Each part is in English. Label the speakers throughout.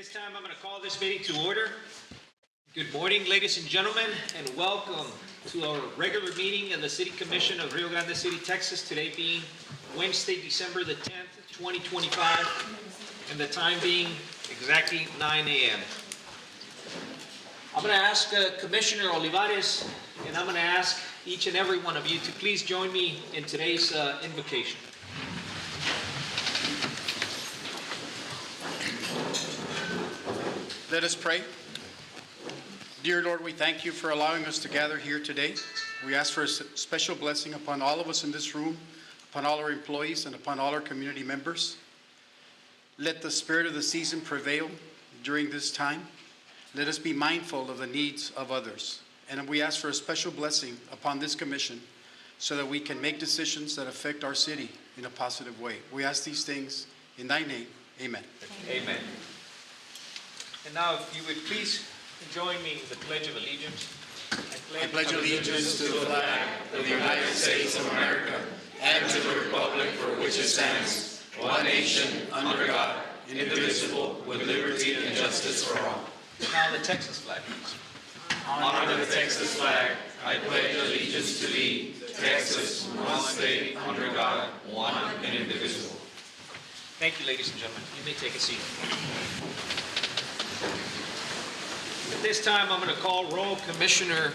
Speaker 1: this time, I'm going to call this meeting to order. Good morning, ladies and gentlemen, and welcome to our regular meeting of the City Commission of Rio Grande City, Texas, today being Wednesday, December the 10th, 2025, and the time being exactly 9 a.m. I'm going to ask Commissioner Olivares, and I'm going to ask each and every one of you to please join me in today's invocation.
Speaker 2: Let us pray. Dear Lord, we thank you for allowing us to gather here today. We ask for a special blessing upon all of us in this room, upon all our employees, and upon all our community members. Let the spirit of the season prevail during this time. Let us be mindful of the needs of others. And we ask for a special blessing upon this commission so that we can make decisions that affect our city in a positive way. We ask these things in thy name. Amen.
Speaker 1: Amen. And now, if you would please join me in the Pledge of Allegiance.
Speaker 3: I pledge allegiance to the flag of the United States of America and to the republic for which it stands, one nation, under God, indivisible, with liberty and justice for all.
Speaker 1: Now the Texas flag.
Speaker 3: Honor the Texas flag. I pledge allegiance to thee, Texas, one state, under God, one and indivisible.
Speaker 1: Thank you, ladies and gentlemen. You may take a seat. At this time, I'm going to call roll. Commissioner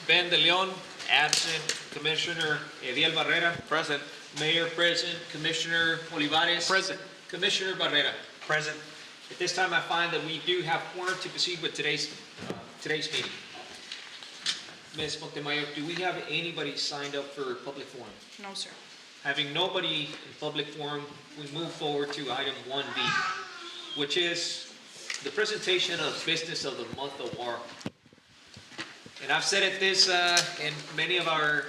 Speaker 1: Ben De Leon, absent. Commissioner Ediel Barrera, present. Mayor present. Commissioner Olivares,
Speaker 2: Present.
Speaker 1: Commissioner Barrera, present. At this time, I find that we do have quorum to proceed with today's meeting. Ms. Montemayor, do we have anybody signed up for public forum?
Speaker 4: No, sir.
Speaker 1: Having nobody in public forum, we move forward to item 1B, which is the presentation of Business of the Month award. And I've said it this in many of our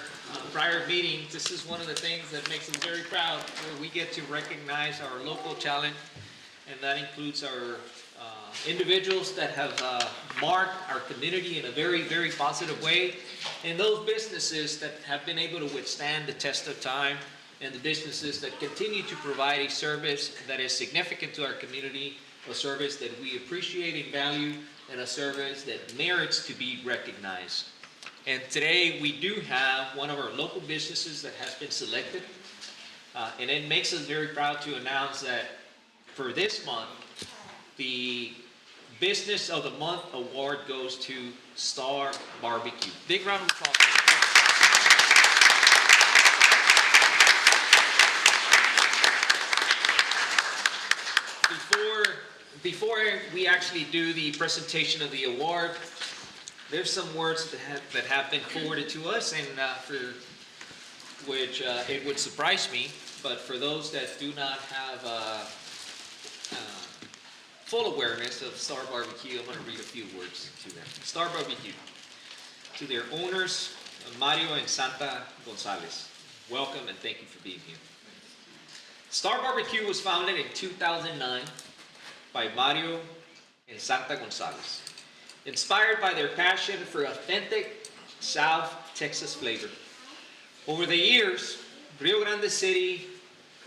Speaker 1: prior meetings. This is one of the things that makes us very proud, where we get to recognize our local talent, and that includes our individuals that have marked our community in a very, very positive way, and those businesses that have been able to withstand the test of time, and the businesses that continue to provide a service that is significant to our community, a service that we appreciate and value, and a service that merits to be recognized. And today we do have one of our local businesses that has been selected, and it makes us very proud to announce that for this month, the Business of the Month award goes to Star Barbecue. Big round of applause. Before we actually do the presentation of the award, there's some words that have been forwarded to us, and for which it would surprise me, but for those that do not have full awareness of Star Barbecue, I'm going to read a few words to them. Star Barbecue, to their owners, Mario and Santa Gonzalez, welcome and thank you for being here. Star Barbecue was founded in 2009 by Mario and Santa Gonzalez, inspired by their passion for authentic South Texas flavor. Over the years, Rio Grande City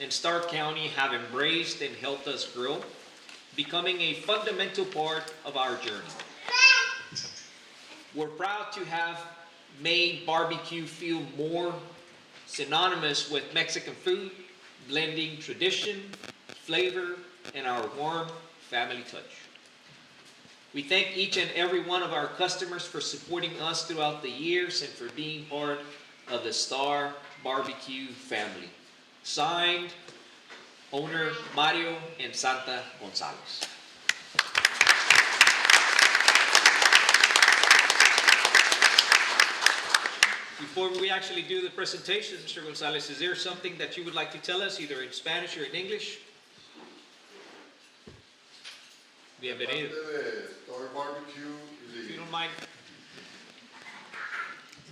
Speaker 1: and Stark County have embraced and helped us grow, becoming a fundamental part of our journey. We're proud to have made barbecue feel more synonymous with Mexican food, blending tradition, flavor, and our warm family touch. We thank each and every one of our customers for supporting us throughout the years and for being part of the Star Barbecue family. Signed, owner Mario and Santa Gonzalez. Before we actually do the presentation, Mr. Gonzalez, is there something that you would like to tell us, either in Spanish or in English? Bienvenido.
Speaker 5: Star Barbecue.
Speaker 1: If you don't mind.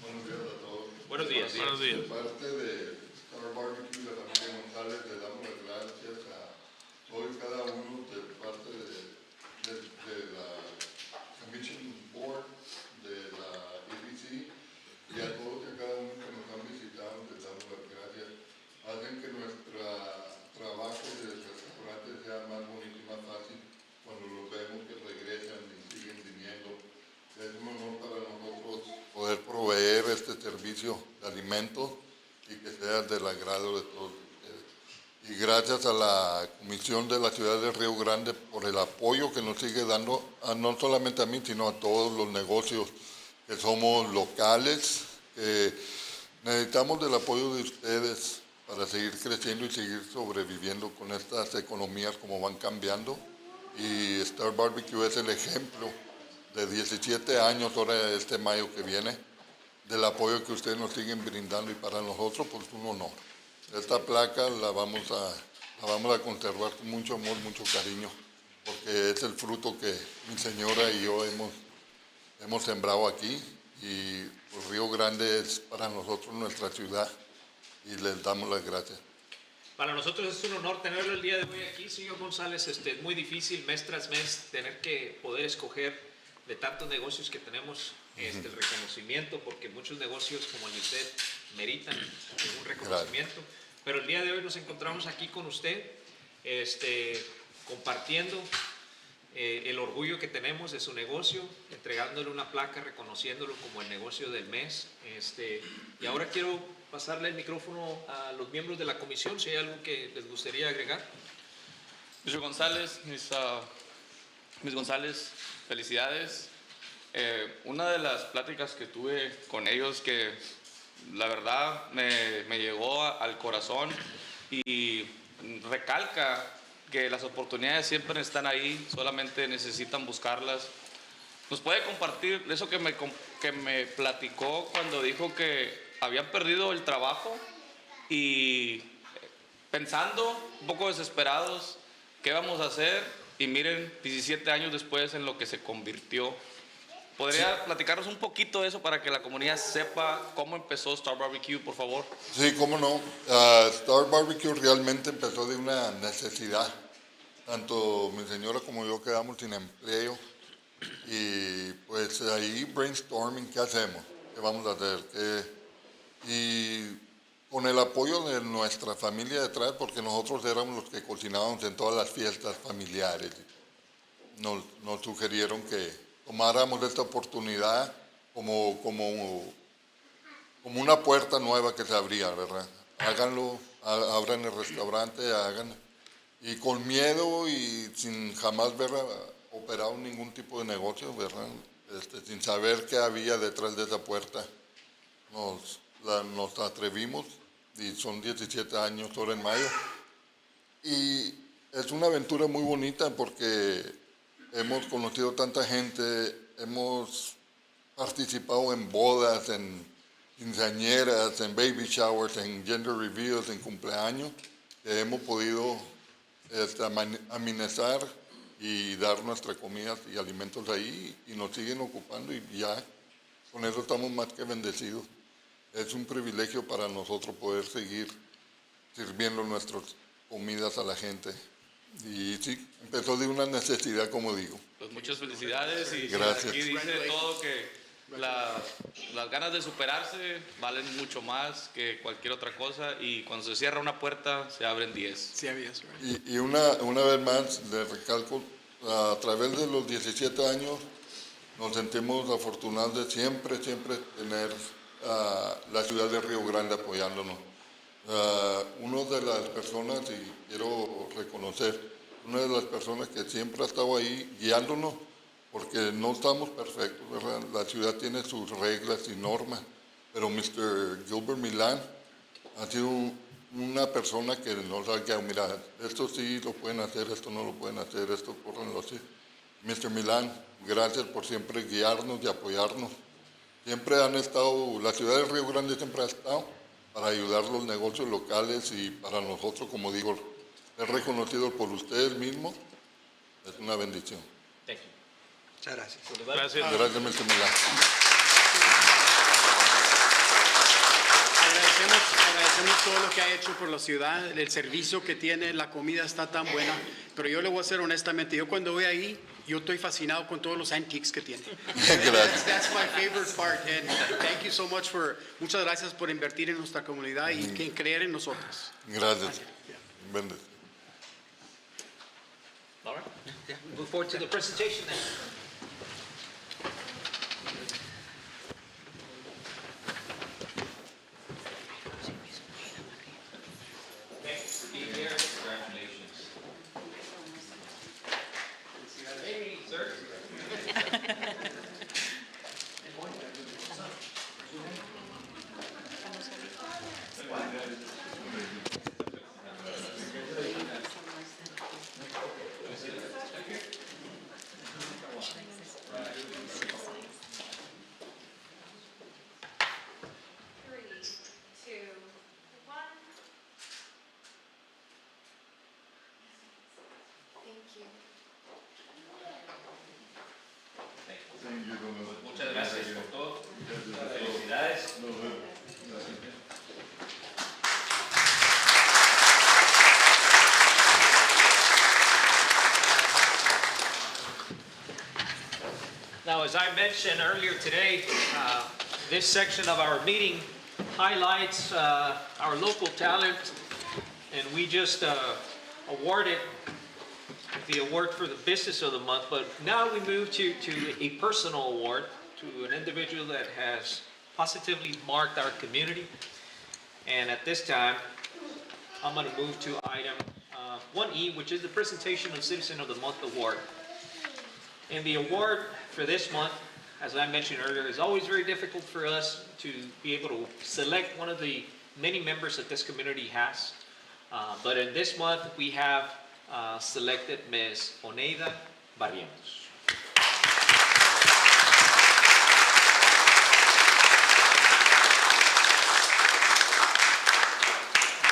Speaker 5: Buenos días a todos.
Speaker 1: Buenos días.
Speaker 5: Buenos días. De parte de Star Barbecue, la familia González, le damos las gracias a todos y cada uno de parte de la Commission Board, de la EBC, y a todos y a cada uno que nos han visitado, les damos las gracias. Hacen que nuestro trabajo de restaurante sea más bonito y más fácil cuando alimentos y que sea del agrado de todos ustedes. Y gracias a la Comisión de la Ciudad de Río Grande por el apoyo que nos sigue dando, no solamente a mí, sino a todos los negocios que somos locales, que necesitamos del apoyo de ustedes para seguir creciendo y seguir sobreviviendo con estas economías como van cambiando. Y Star Barbecue es el ejemplo de 17 años, ahora este mayo que viene, del apoyo que ustedes nos siguen brindando y para nosotros pues un honor. Esta placa la vamos a conservar con mucho amor, mucho cariño, porque es el fruto que mi señora y yo hemos sembrado aquí y pues, Río Grande es para nosotros nuestra ciudad y les damos las gracias.
Speaker 1: Para nosotros es un honor tenerlo el día de hoy aquí, señor González. Es muy difícil mes tras mes tener que poder escoger de tantos negocios que tenemos el reconocimiento, porque muchos negocios como el de usted meritan un reconocimiento. Gracias. Pero el día de hoy nos encontramos aquí con usted, compartiendo el orgullo que tenemos de su negocio, entregándole una placa, reconociéndolo como el negocio del mes. Y ahora quiero pasarle el micrófono a los miembros de la comisión, si hay algo que les gustaría agregar.
Speaker 4: Mr. González, Ms. González, felicidades. Una de las pláticas que tuve con ellos que la verdad me llegó al corazón y recalca que las oportunidades siempre están ahí, solamente necesitan buscarlas. ¿Nos puede compartir eso que me platicó cuando dijo que habían perdido el trabajo y pensando, un poco desesperados, qué vamos a hacer? Y miren, 17 años después en lo que se convirtió. ¿Podría platicarnos un poquito de eso para que la comunidad sepa cómo empezó Star Barbecue, por favor?
Speaker 5: Sí, cómo no. Star Barbecue realmente empezó de una necesidad. Tanto mi señora como yo quedamos sin empleo y pues ahí brainstorming, ¿qué hacemos? ¿Qué vamos a hacer? Y con el apoyo de nuestra familia detrás, porque nosotros éramos los que cocinábamos en todas las fiestas familiares, nos sugirieron que tomáramos esta oportunidad como una puerta nueva que se abría, ¿verdad? Háganlo, abran el restaurante, hagan. Y con miedo y sin jamás ver operado ningún tipo de negocio, ¿verdad? Sin saber qué había detrás de esa puerta, nos atrevimos y son 17 años ahora en mayo. Y es una aventura muy bonita porque hemos conocido tanta gente, hemos participado en bodas, en quinceañeras, en baby showers, en gender reveals, en cumpleaños, que hemos podido amenizar y dar nuestra comida y alimentos ahí y nos siguen ocupando y ya con eso estamos más que bendecidos. Es un privilegio para nosotros poder seguir sirviendo nuestras comidas a la gente. Y sí, empezó de una necesidad, como digo.
Speaker 4: Pues muchas felicidades y
Speaker 5: gracias.
Speaker 4: Aquí dice todo que las ganas de superarse valen mucho más que cualquier otra cosa y cuando se cierra una puerta se abren 10.
Speaker 2: Sí, right.
Speaker 5: Y una vez más, le recalco, a través de los 17 años nos sentimos afortunados de siempre tener la ciudad de Río Grande apoyándonos. Una de las personas, y quiero reconocer, una de las personas que siempre ha estado ahí guiándonos, porque no estamos perfectos, ¿verdad? La ciudad tiene sus reglas y normas, pero Mr. Gilbert Milán ha sido una persona que nos ha guiado, mira, esto sí lo pueden hacer, esto no lo pueden hacer, esto córrenlo así. Mr. Milán, gracias por siempre guiarnos y apoyarnos. Siempre han estado, la ciudad de Río Grande siempre ha estado para ayudar los negocios locales y para nosotros, como digo, es reconocido por ustedes mismos, es una bendición.
Speaker 1: Thank you.
Speaker 6: Muchas gracias.
Speaker 4: Gracias.
Speaker 5: Gracias, Mr. Milán.
Speaker 2: Agradecemos todo lo que ha hecho por la ciudad, el servicio que tiene, la comida está tan buena, pero yo le voy a ser honestamente, yo cuando voy ahí, yo estoy fascinado con todos los antiques que tiene.
Speaker 5: Gracias.
Speaker 2: That's my favorite part, and thank you so much muchas gracias por invertir en nuestra comunidad y en creer en nosotros.
Speaker 5: Gracias. Bendición.
Speaker 1: All right. Move forward to the presentation then. as I mentioned earlier today, this section of our meeting highlights our local talent, and we just awarded the award for the Business of the Month, but now we move to a personal award to an individual that has positively marked our community. And at this time, I'm going to move to item 1E, which is the presentation of Citizen of the Month award. And the award for this month, as I mentioned earlier, is always very difficult for us to be able to select one of the many members that this community has. But in this month, we have selected Ms. Oneida Barrientos.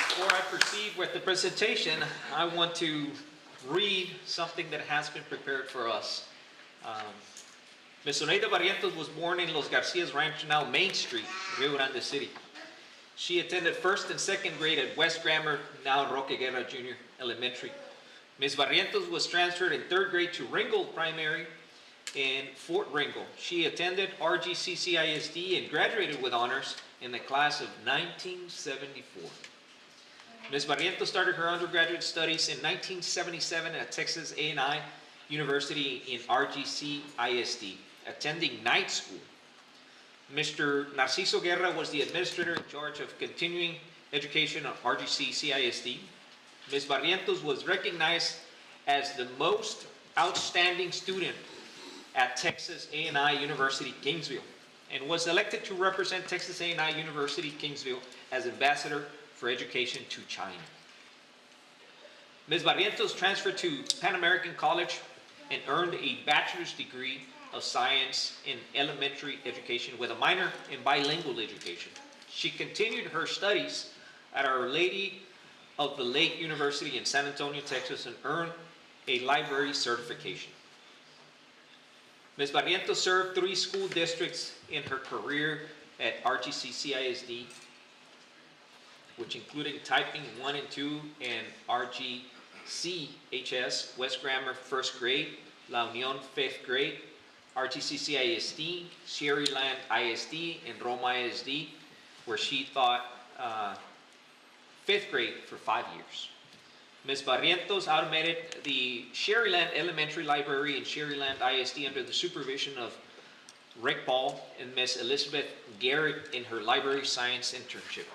Speaker 1: Before I proceed with the presentation, I want to read something that has been prepared for us. Ms. Oneida Barrientos was born in Los Garcias Ranch, now Main Street, Rio Grande City. She attended first and second grade at West Grammar, now Roque Guerra Junior Elementary. Ms. Barrientos was transferred in third grade to Ringgold Primary in Fort Ringgold. She attended rgc-tv and graduated with honors in the class of 1974. Ms. Barrientos started her undergraduate studies in 1977 at Texas A&I University in rgc-tv, attending night school. Mr. Narciso Guerra was the administrator in charge of continuing education at rgc-tv. Ms. Barrientos was recognized as the most outstanding student at Texas A&I University, Kingsville, and was elected to represent Texas A&I University, Kingsville as ambassador for education to China. Ms. Barrientos transferred to Pan American College and earned a bachelor's degree of science in elementary education with a minor in bilingual education. She continued her studies at Our Lady of the Lake University in San Antonio, Texas, and earned a library certification. Ms. Barrientos served 3 school districts in her career at rgc-tv, which included Typing 1 and 2 and RGCHS, West Grammar 1st grade, La Union 5th grade, rgc-tv, Sherryland ISD, and Roma ISD, where she taught 5th grade for 5 years. Ms. Barrientos automated the Sherryland Elementary Library and Sherryland ISD under the supervision of Rick Paul and Ms. Elizabeth Garrett in her library science internship.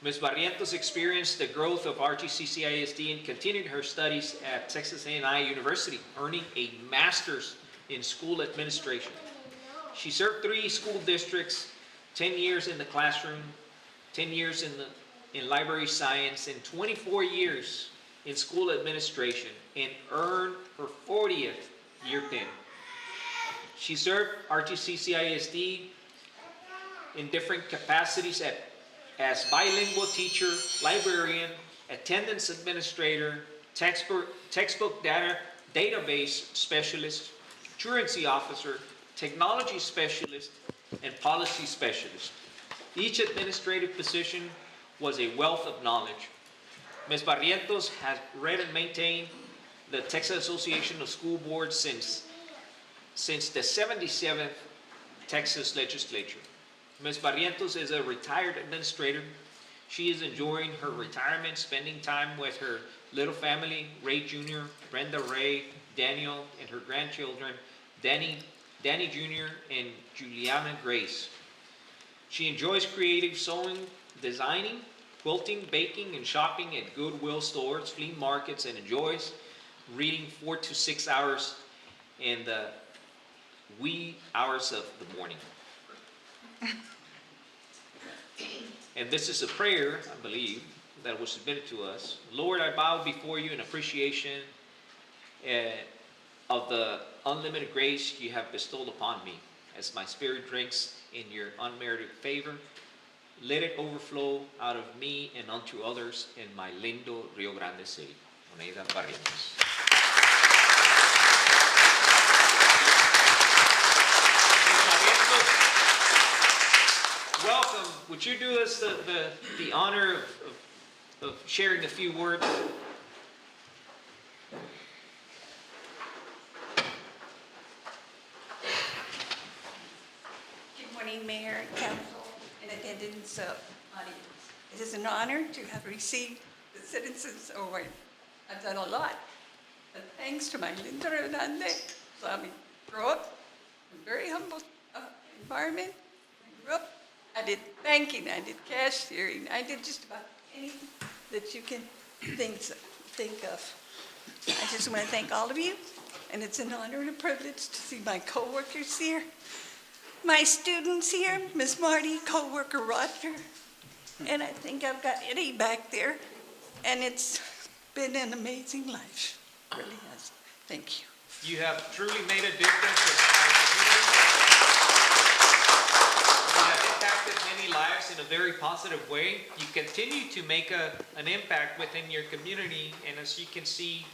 Speaker 1: Ms. Barrientos experienced the growth of rgc-tv and continued her studies at Texas A&I University, earning a master's in school administration. She served 3 school districts, 10 years in the classroom, 10 years in library science, and 24 years in school administration, and earned her 40th year pin. She served rgc-tv in different capacities as bilingual teacher, librarian, attendance administrator, textbook database specialist, truancy officer, technology specialist, and policy specialist. Each administrative position was a wealth of knowledge. Ms. Barrientos has read and maintained the Texas Association of School Boards since the 77th Texas legislature. Ms. Barrientos is a retired administrator. She is enjoying her retirement, spending time with her little family, Ray Jr., Brenda Ray, Daniel, and her grandchildren, Danny Jr., and Juliana Grace. She enjoys creative sewing, designing, quilting, baking, and shopping at Goodwill stores, flea markets, and enjoys reading 4 to 6 hours in the wee hours of the morning. And this is a prayer, I believe, that was submitted to us. Lord, I bow before you in appreciation of the unlimited grace you have bestowed upon me. As my spirit drinks in your unmerited favor, let it overflow out of me and unto others in my lindo Rio Grande City. Oneida Barrientos. Welcome. Would you do us the honor of sharing a few words?
Speaker 6: citizens of Audience. It is an honor to have received the Citizens Award. I've done a lot, but thanks to my Linda Hernandez, so I grew up in a very humble environment. I grew up, I did banking, I did cashiering, I did just about anything that you can think of. I just want to thank all of you, and it's an honor and a privilege to see my coworkers here, my students here, Miss Marty, coworker Roger, and I think I've got Eddie back there, and it's been an amazing life. It really has. Thank you.
Speaker 1: You have truly made a difference in our community. You have impacted many lives in a very positive way. You continue to make an impact within your community, and as you can see,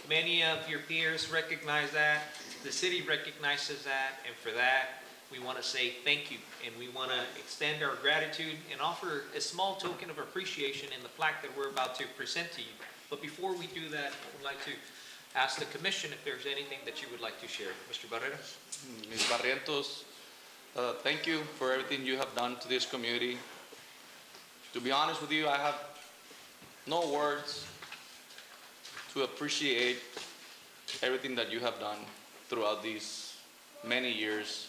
Speaker 1: many of your peers recognize that, the city recognizes that, and for that, we want to say thank you, and we want to extend our gratitude and offer a small token of appreciation in the plaque that we're about to present to you. But before we do that, I would like to ask the commission if there's anything that you would like to share. Mr. Barrera?
Speaker 4: Ms. Barrientos, thank you for everything you have done to this community. To be honest with you, I have no words to appreciate everything that you have done throughout these many years,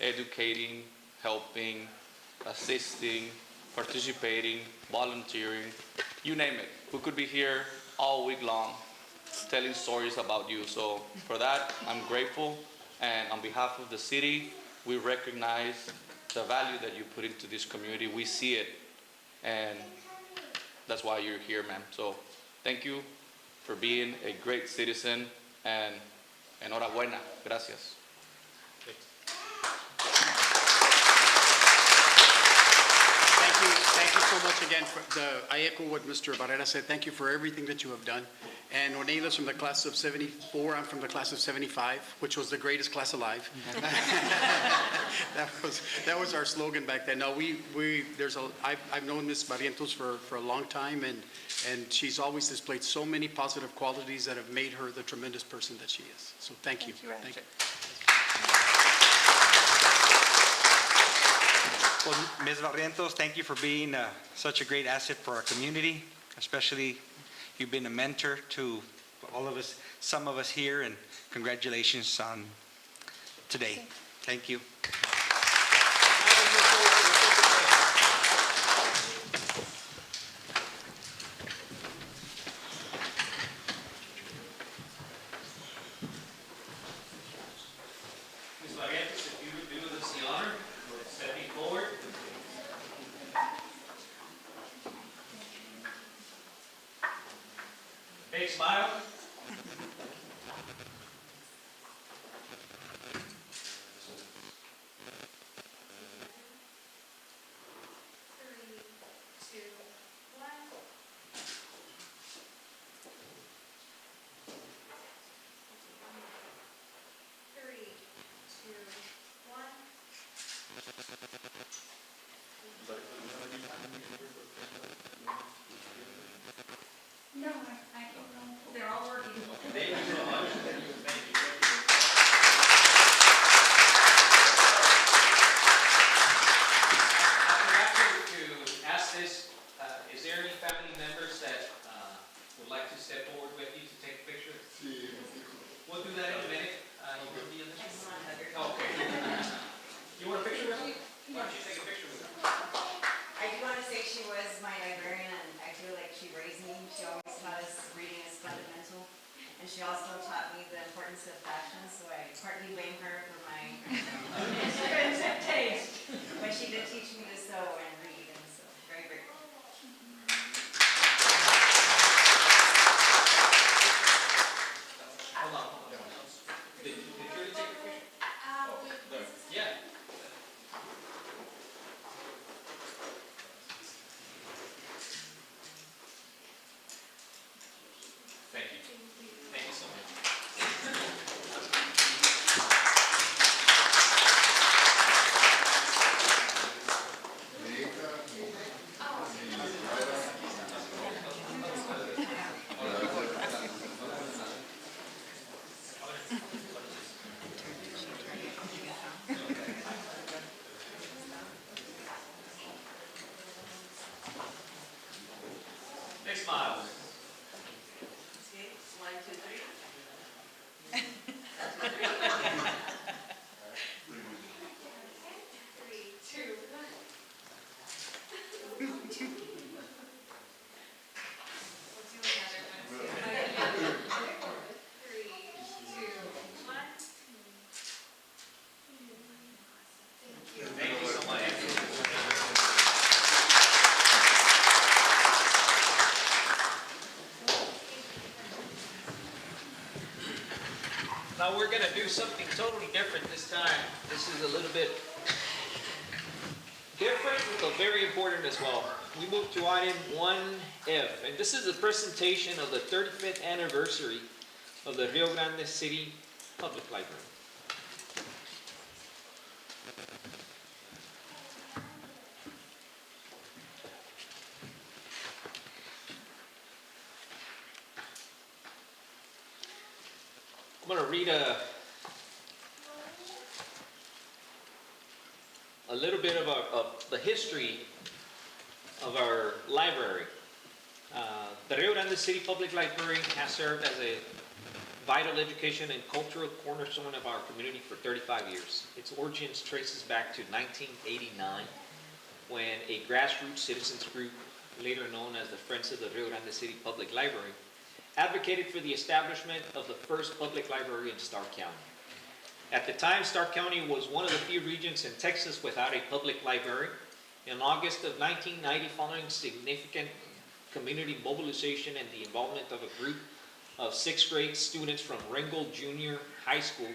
Speaker 4: educating, helping, assisting, participating, volunteering, you name it. We could be here all week long telling stories about you. So for that, I'm grateful. And on behalf of the city, we recognize the value that you put into this community. We see it. And that's why you're here, ma'am. So thank you for being a great citizen, and enhorabuena. Gracias.
Speaker 2: Thank you so much again. I echo what Mr. Barrera said. Thank you for everything that you have done. And Orneda's from the class of 74. I'm from the class of 75, which was the greatest class alive. That was our slogan back then. No, I've known Ms. Barrientos for a long time, and she's always displayed so many positive qualities that have made her the tremendous person that she is. So thank you.
Speaker 6: Thank you.
Speaker 7: Well, Ms. Barrientos, thank you for being such a great asset for our community, especially you've been a mentor to all of us, some of us here, and congratulations on today. Thank you.
Speaker 1: Ms. Barrientos, if you would do us the honor of stepping forward. Big smile.
Speaker 6: No, I don't know. They're all working.
Speaker 1: Thank you so much. Thank you. I forgot to ask this, is there any family members that would like to step forward with you to take a picture?
Speaker 5: Sí,
Speaker 1: We'll do that in a minute. You will be in this. Okay. You want a picture with me? Why don't you take a picture with her?
Speaker 8: I do want to say she was my librarian, and I feel like she raised me. She always taught us reading is fundamental, and she also taught me the importance of fashion, so I partly blame her for my expensive taste. But she did teach me to sew and read, and so very grateful.
Speaker 1: Hold on. Did you really take a picture? Yeah. Thank you. Thank you so much. Now we're gonna do something totally different this time. This is a little bit different, but very important as well. We move to item 1F, and this is the presentation of the 35th anniversary of the Rio Grande City Public Library. I'm going to read a little bit of the history of our library. The Rio Grande City Public Library has served as a vital education and cultural cornerstone of our community for 35 years. Its origins traces back to 1989, when a grassroots citizens group, later known as the Friends of the Rio Grande City Public Library, advocated for the establishment of the first public library in Stark County. At the time, Stark County was one of the few regions in Texas without a public library. In August of 1990, following significant community mobilization and the involvement of a group of 6th grade students from Ringgold Junior High School,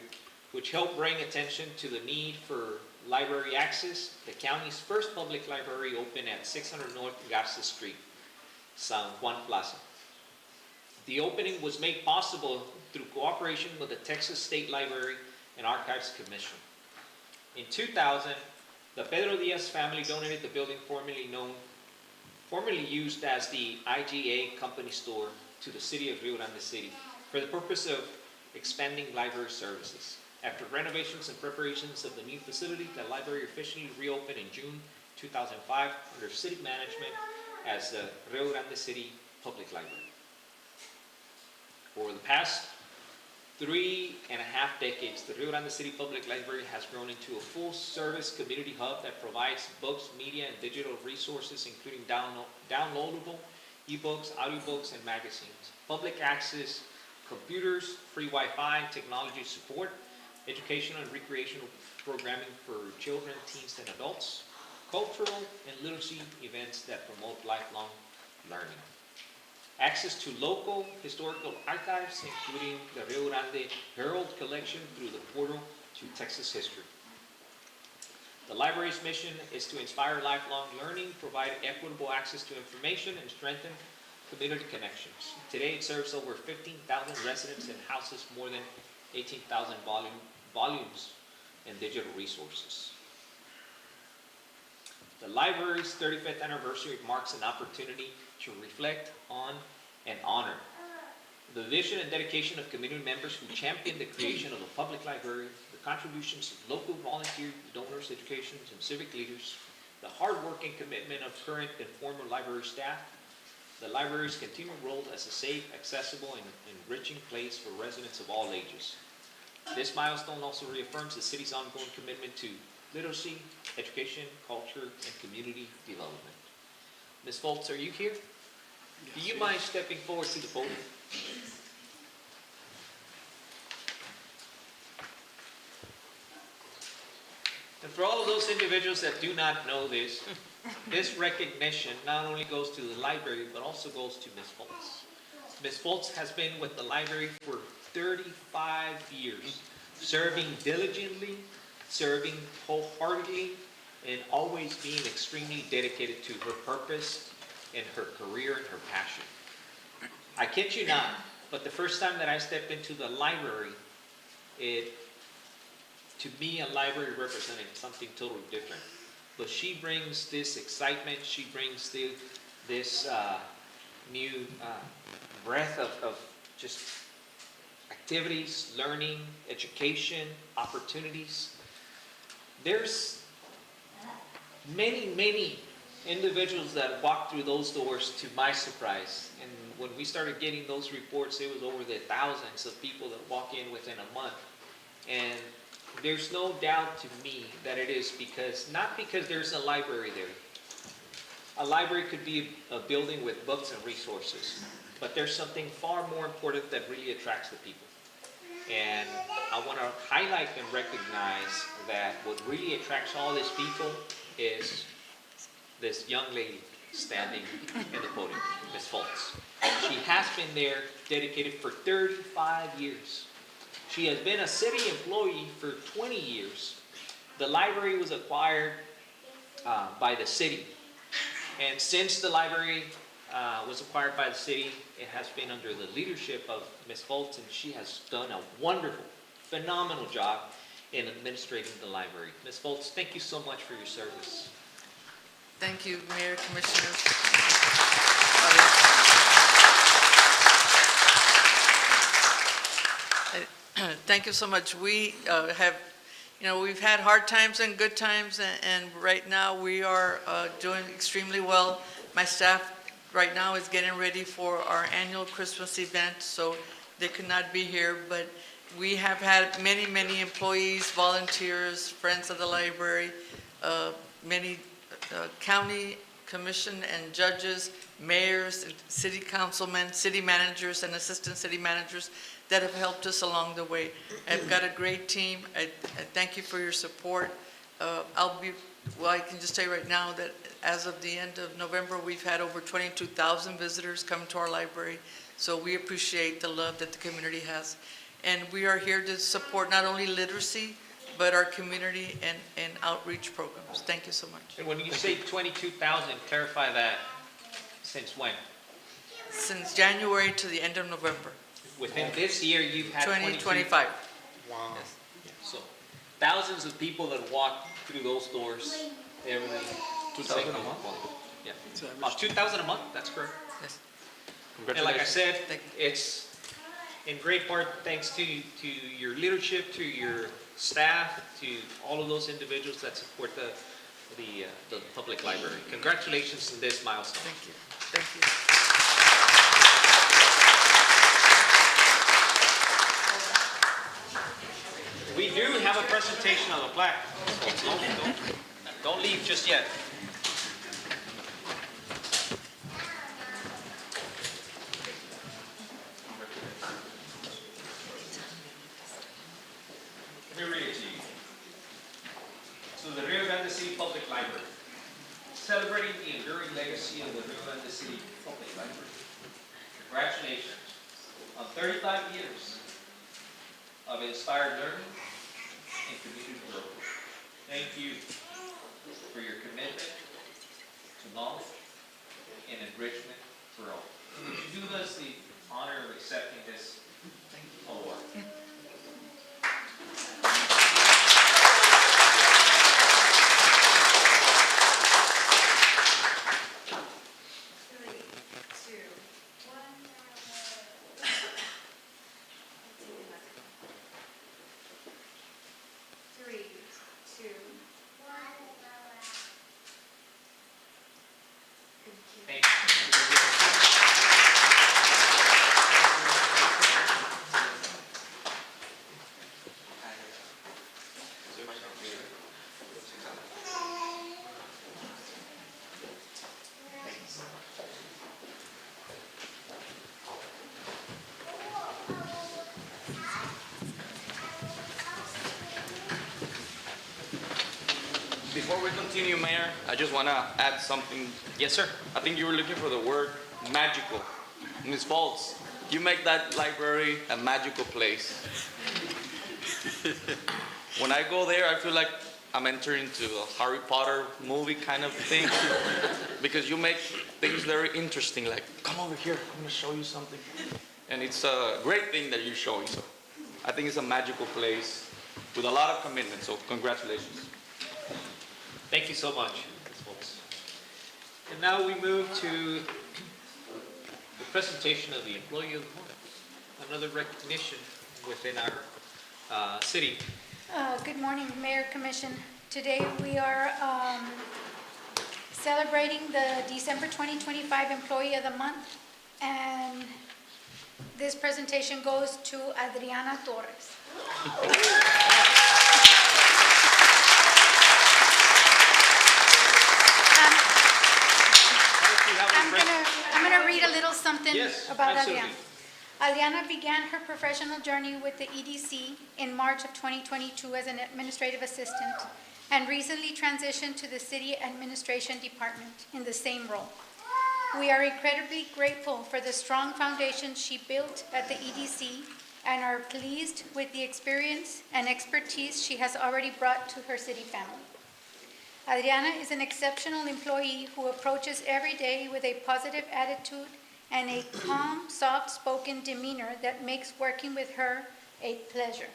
Speaker 1: which helped bring attention to the need for library access, the county's first public library opened at 600 North Garza Street, San Juan Plaza. The opening was made possible through cooperation with the Texas State Library and Archives Commission. In 2000, the Pedro Diaz family donated the building formerly used as the IGA company store to the city of Rio Grande City for the purpose of expanding library services. After renovations and preparations of the new facility, the library officially reopened in June 2005 under city management as the Rio Grande City Public Library. For the past 3.5 decades, the Rio Grande City Public Library has grown into a full-service community hub that provides books, media, and digital resources, including downloadable ebooks, audiobooks, and magazines, public access, computers, free Wi-Fi, and technology support, educational and recreational programming for children, teens, and adults, cultural and literacy events that promote lifelong learning. Access to local historical archives, including the Rio Grande Herald collection through the portal to Texas history. The library's mission is to inspire lifelong learning, provide equitable access to information, and strengthen community connections. Today it serves over 15,000 residents and houses more than 18,000 volumes and digital resources. The library's 35th anniversary marks an opportunity to reflect on and honor the vision and dedication of community members who championed the creation of a public library, the contributions of local volunteer donors, educators, and civic leaders, the hard work and commitment of current and former library staff, the library's continued role as a safe, accessible, and enriching place for residents of all ages. This milestone also reaffirms the city's ongoing commitment to literacy, education, culture, and community development. Ms. Foltz, are you here? Do you mind stepping forward to the podium? And for all of those individuals that do not know this, this recognition not only goes to the library, but also goes to Ms. Foltz. Ms. Foltz has been with the library for 35 years, serving diligently, serving wholeheartedly, and always being extremely dedicated to her purpose and her career and her passion. I kid you not, but the first time that I stepped into the library, to me, a library represented something totally different. But she brings this excitement, she brings this new breath of just activities, learning, education, opportunities. There's many individuals that walk through those doors, to my surprise. And when we started getting those reports, it was over the thousands of people that walk in within a month. And there's no doubt to me that it is not because there's a library there, a library could be a building with books and resources, but there's something far more important that really attracts the people. And I want to highlight and recognize that what really attracts all these people is this young lady standing in the podium, Ms. Fultz. She has been there dedicated for 35 years. She has been a city employee for 20 years. The library was acquired by the city. And since the library was acquired by the city, it has been under the leadership of Ms. Fultz, and she has done a wonderful, phenomenal job in administrating the library. Ms. Fultz, thank you so much for your service.
Speaker 9: Thank you, Mayor, Commissioners. Thank you so much. We have, we've had hard times and good times, and right now we are doing extremely well. My staff right now is getting ready for our annual Christmas event, so they could not be here, but we have had many, many employees, volunteers, friends of the library, many county commission and judges, mayors, city councilmen, city managers, and assistant city managers that have helped us along the way. I've got a great team. I thank you for your support. I can just say right now that as of the end of November, we've had over 22,000 visitors come to our library. So we appreciate the love that the community has. And we are here to support not only literacy, but our community and outreach programs. Thank you so much.
Speaker 1: And when you say 22,000, clarify that since when?
Speaker 9: Since January to the end of November.
Speaker 1: Within this year, you've had
Speaker 9: 2025.
Speaker 1: Wow. Yes. So thousands of people that walk through those doors every
Speaker 4: 2,000 a month?
Speaker 1: Yeah. About 2,000 a month, that's correct.
Speaker 9: Yes.
Speaker 1: And like I said,
Speaker 9: Thank
Speaker 1: it's in great part thanks to your leadership, to your staff, to all of those individuals that support the public library. Congratulations on this milestone.
Speaker 9: Thank you. Thank you.
Speaker 1: We do have a presentation on the plaque. Don't leave just yet. Let me read it to you. So the Rio Grande City Public Library, celebrating the enduring legacy of the Rio Grande City Public Library. Congratulations on 35 years of inspired learning and community growth. Thank you for your commitment to knowledge and enrichment for all. Would you do us the honor of accepting this award? Thank
Speaker 4: Before we continue, Mayor, I just want to add something.
Speaker 1: Yes, sir.
Speaker 4: I think you were looking for the word magical. Ms. Fultz, you make that library a magical place. When I go there, I feel like I'm entering into a Harry Potter movie kind of thing because you make things very interesting, like, come over here, I'm going to show you something. And it's a great thing that you're showing. So I think it's a magical place with a lot of commitment. So congratulations.
Speaker 1: Thank you so much, Ms. Fultz. And now we move to the presentation of the Employee of the Month, another recognition within our city.
Speaker 10: Good morning, Mayor, Commission. Today we are celebrating the December 2025 Employee of the Month, and this presentation goes to Adriana Torres. something
Speaker 1: Yes,
Speaker 10: about
Speaker 1: absolutely.
Speaker 10: Adriana? Adriana began her professional journey with the EDC in March of 2022 as an administrative assistant and recently transitioned to the City Administration Department in the same role. We are incredibly grateful for the strong foundation she built at the EDC and are pleased with the experience and expertise she has already brought to her city family. Adriana is an exceptional employee who approaches every day with a positive attitude and a calm, soft-spoken demeanor that makes working with her a pleasure.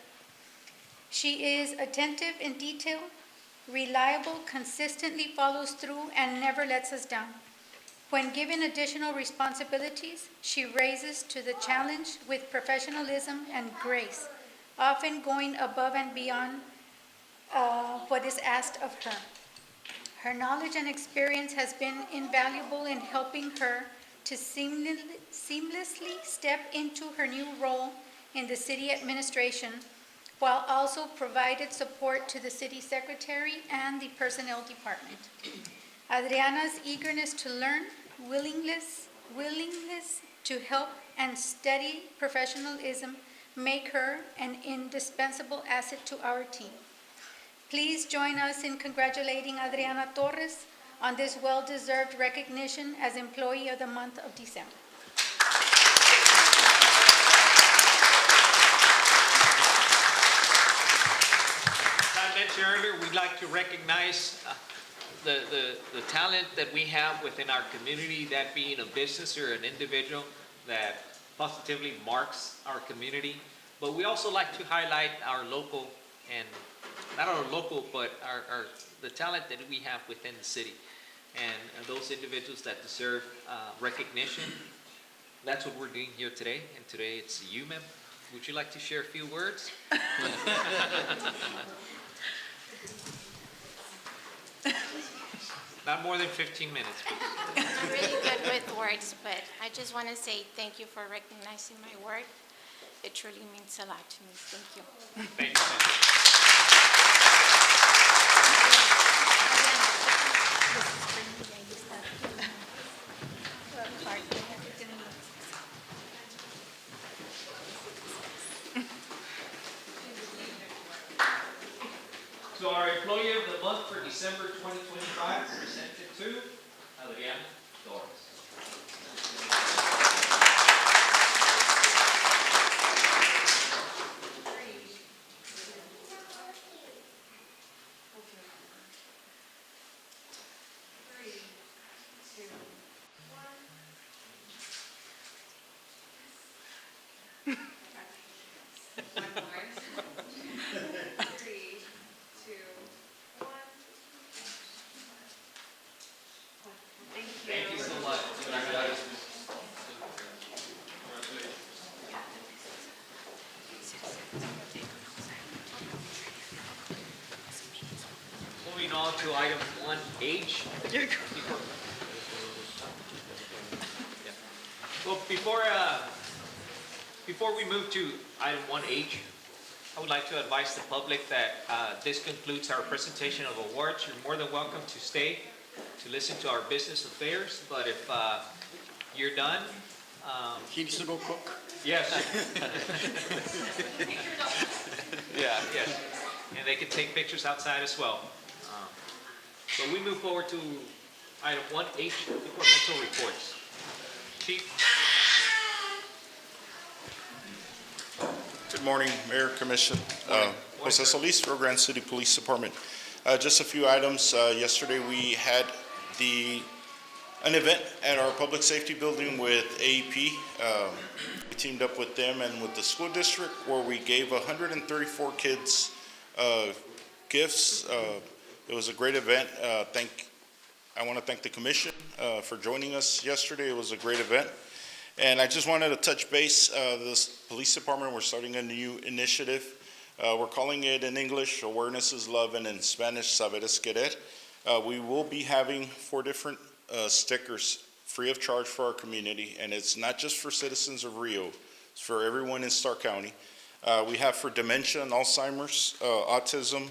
Speaker 10: She is attentive in detail, reliable, consistently follows through, and never lets us down. When given additional responsibilities, she raises to the challenge with professionalism and grace, often going above and beyond what is asked of her. Her knowledge and experience has been invaluable in helping her to seamlessly step into her new role in the city administration, while also provided support to the city secretary and the personnel department. Adriana's eagerness to learn, willingness to help, and steady professionalism make her an indispensable asset to our team. Please join us in congratulating Adriana Torres on this well-deserved recognition as Employee of the Month of December.
Speaker 1: As I mentioned earlier, we'd like to recognize the talent that we have within our community, that being a business or an individual that positively marks our community. But we also like to highlight our local, and not our local, but the talent that we have within the city. And those individuals that deserve recognition. That's what we're doing here today, and today it's you, ma'am. Would you like to share a few words? Not more than 15 minutes, please.
Speaker 11: I'm really good with words, but I just want to say thank you for recognizing my work. It truly means a lot to me. Thank you.
Speaker 1: Thank you, ma'am. So our Employee of the Month for December 2025 presented to Adriana Torres. Thank you so much. Moving on to item 1H. Well, before we move to item 1H, I would like to advise the public that this concludes our presentation of awards. You're more than welcome to stay to listen to our business affairs, but if you're done,
Speaker 2: He needs to go cook.
Speaker 1: yes.
Speaker 4: Yeah.
Speaker 1: Yes, and they can take pictures outside as well. So we move forward to item 1H, departmental reports. Chief?
Speaker 12: Good morning, Mayor, Commission. Jose Solis, Rio Grande City Police Department. Just a few items. Yesterday, we had an event at our public safety building with AEP. We teamed up with them and with the school district where we gave 134 kids gifts. It was a great event. I want to thank the commission for joining us yesterday. It was a great event. And I just wanted to touch base. This police department, we're starting a new initiative. We're calling it in English, Awareness is Love, and in Spanish, Saber es Querer. We will be having 4 different stickers free of charge for our community, and it's not just for citizens of Rio, it's for everyone in Stark County. We have for dementia and Alzheimer's, autism,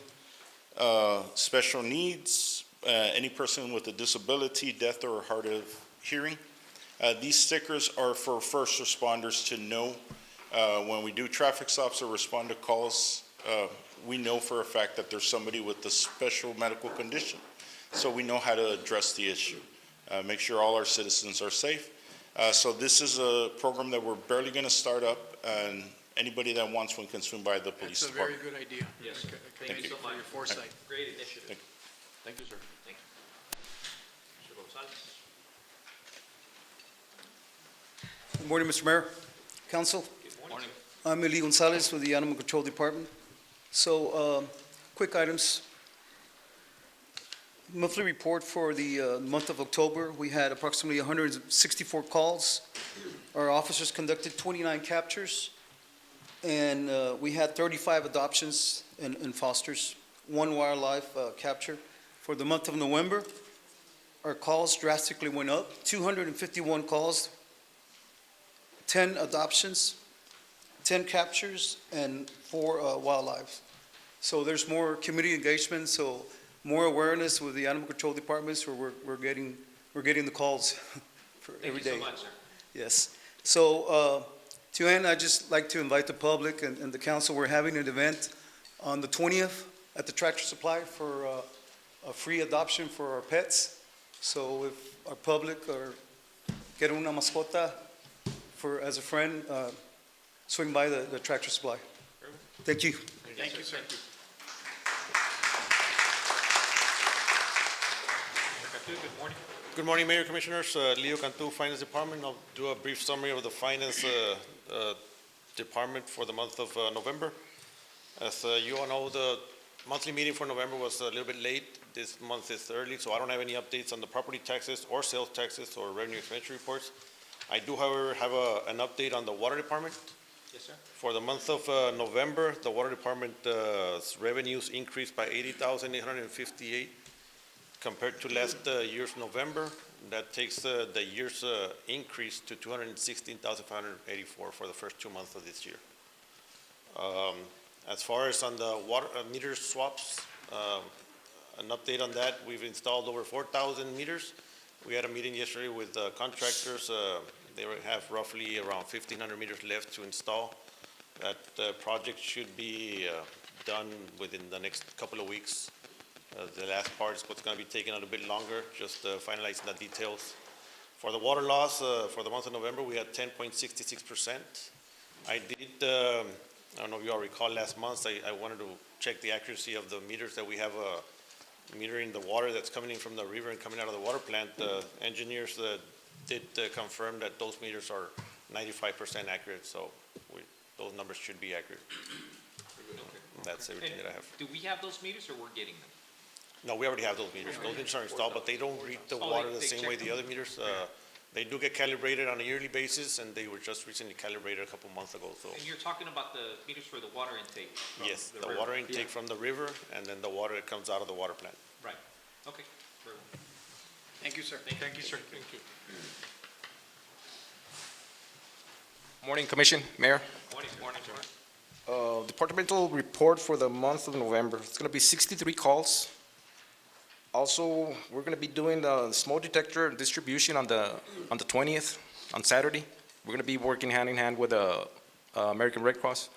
Speaker 12: special needs, any person with a disability, deaf or hard of hearing. These stickers are for first responders to know when we do traffic stops or respond to calls. We know for a fact that there's somebody with a special medical condition, so we know how to address the issue, make sure all our citizens are safe. So this is a program that we're barely going to start up, and anybody that wants one can swing by the police
Speaker 2: It's a very
Speaker 12: department.
Speaker 2: good idea.
Speaker 1: Yes, sir.
Speaker 2: Thank you
Speaker 1: so
Speaker 2: for
Speaker 1: much.
Speaker 2: your foresight.
Speaker 1: Great initiative.
Speaker 4: Thank you, sir.
Speaker 1: Thank you. Mr. Gonzalez.
Speaker 13: Good morning, Mr. Mayor, Council.
Speaker 1: Good morning.
Speaker 13: I'm Eli Gonzalez with the Animal Control Department. So, quick items. Monthly report for the month of October, we had approximately 164 calls. Our officers conducted 29 captures, and we had 35 adoptions and fosters, 1 wildlife capture. For the month of November, our calls drastically went up, 251 calls, 10 adoptions, 10 captures, and 4 wildlife. So there's more community engagement, so more awareness with the animal control departments, where we're getting the calls for every day.
Speaker 1: Thank you so much, sir.
Speaker 13: Yes. So to end, I'd just like to invite the public and the council. We're having an event on the 20th at the Tractor Supply for a free adoption for our pets. So if our public or get una mascota as a friend, swing by the Tractor Supply. Thank you.
Speaker 2: Thank you, sir.
Speaker 1: Good morning.
Speaker 14: Good morning, Mayor, Commissioners. Leo Cantu, Finance Department. I'll do a brief summary of the Finance Department for the month of November. As you all know, the monthly meeting for November was a little bit late. This month is early, so I don't have any updates on the property taxes or sales taxes or revenue expenditure reports. I do, however, have an update on the Water Department.
Speaker 1: Yes, sir.
Speaker 14: For the month of November, the Water Department's revenues increased by 80,858 compared to last year's November. That takes the year's increase to 216,584 for the first 2 months of this year. As far as on the water meter swaps, an update on that, we've installed over 4,000 meters. We had a meeting yesterday with contractors. They have roughly around 1,500 meters left to install. That project should be done within the next couple of weeks. The last part is what's going to be taking a little bit longer, just finalizing the details. For the water loss, for the month of November, we had 10.66%. I did, I don't know if you all recall last month, I wanted to check the accuracy of the meters that we have metering the water that's coming in from the river and coming out of the water plant. Engineers did confirm that those meters are 95% accurate, so those numbers should be accurate. That's everything that I have.
Speaker 1: Do we have those meters or we're getting them?
Speaker 14: No, we already have those meters. Those meters are installed, but they don't read the water the same way the other meters. They do get calibrated on a yearly basis, and they were just recently calibrated a couple months ago, so.
Speaker 1: And you're talking about the meters for the water intake? from
Speaker 14: Yes, the
Speaker 1: river.
Speaker 14: water intake from the river, and then the water that comes out of the water plant.
Speaker 1: Right. Okay. Very well.
Speaker 2: Thank you, sir.
Speaker 1: Thank you, sir. Thank you.
Speaker 15: Morning, Commission, Mayor.
Speaker 1: Morning, sir.
Speaker 15: Departmental report for the month of November. It's going to be 63 calls. Also, we're going to be doing the smoke detector distribution on the 20th, on Saturday. We're going to be working hand in hand with the American Red Cross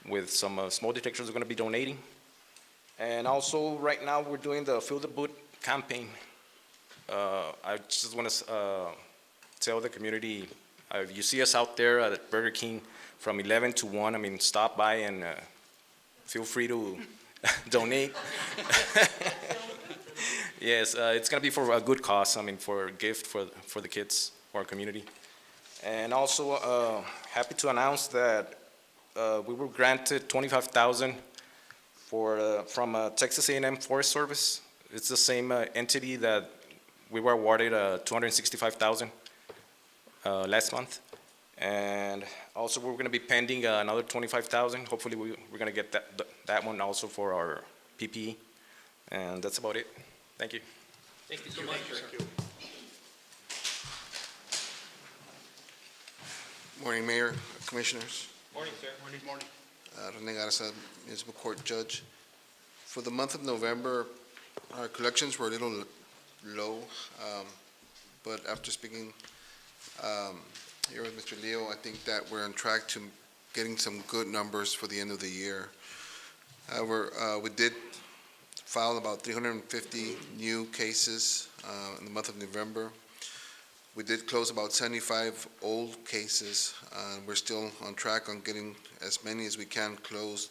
Speaker 15: with some smoke detectors we're going to be donating. And also, right now, we're doing the Fill the Boot campaign. I just want to tell the community, if you see us out there at Burger King from 11 to 1, I mean, stop by and feel free to donate. Yes, it's going to be for a good cause, I mean, for a gift for the kids, for our community. And also, happy to announce that we were granted $25,000 from Texas A&M Forest Service. It's the same entity that we were awarded $265,000 last month. And also, we're going to be pending another $25,000. Hopefully, we're going to get that one also for our PPE. And that's about it. Thank you.
Speaker 1: Thank you so much, sir.
Speaker 16: Morning, Mayor, Commissioners.
Speaker 1: Morning, sir.
Speaker 2: Morning.
Speaker 16: Rene Garza, Municipal Court Judge. For the month of November, our collections were a little low, but after speaking Here with Mr. Leo, I think that we're on track to getting some good numbers for the end of the year. However, we did file about 350 new cases in the month of November. We did close about 75 old cases. We're still on track on getting as many as we can closed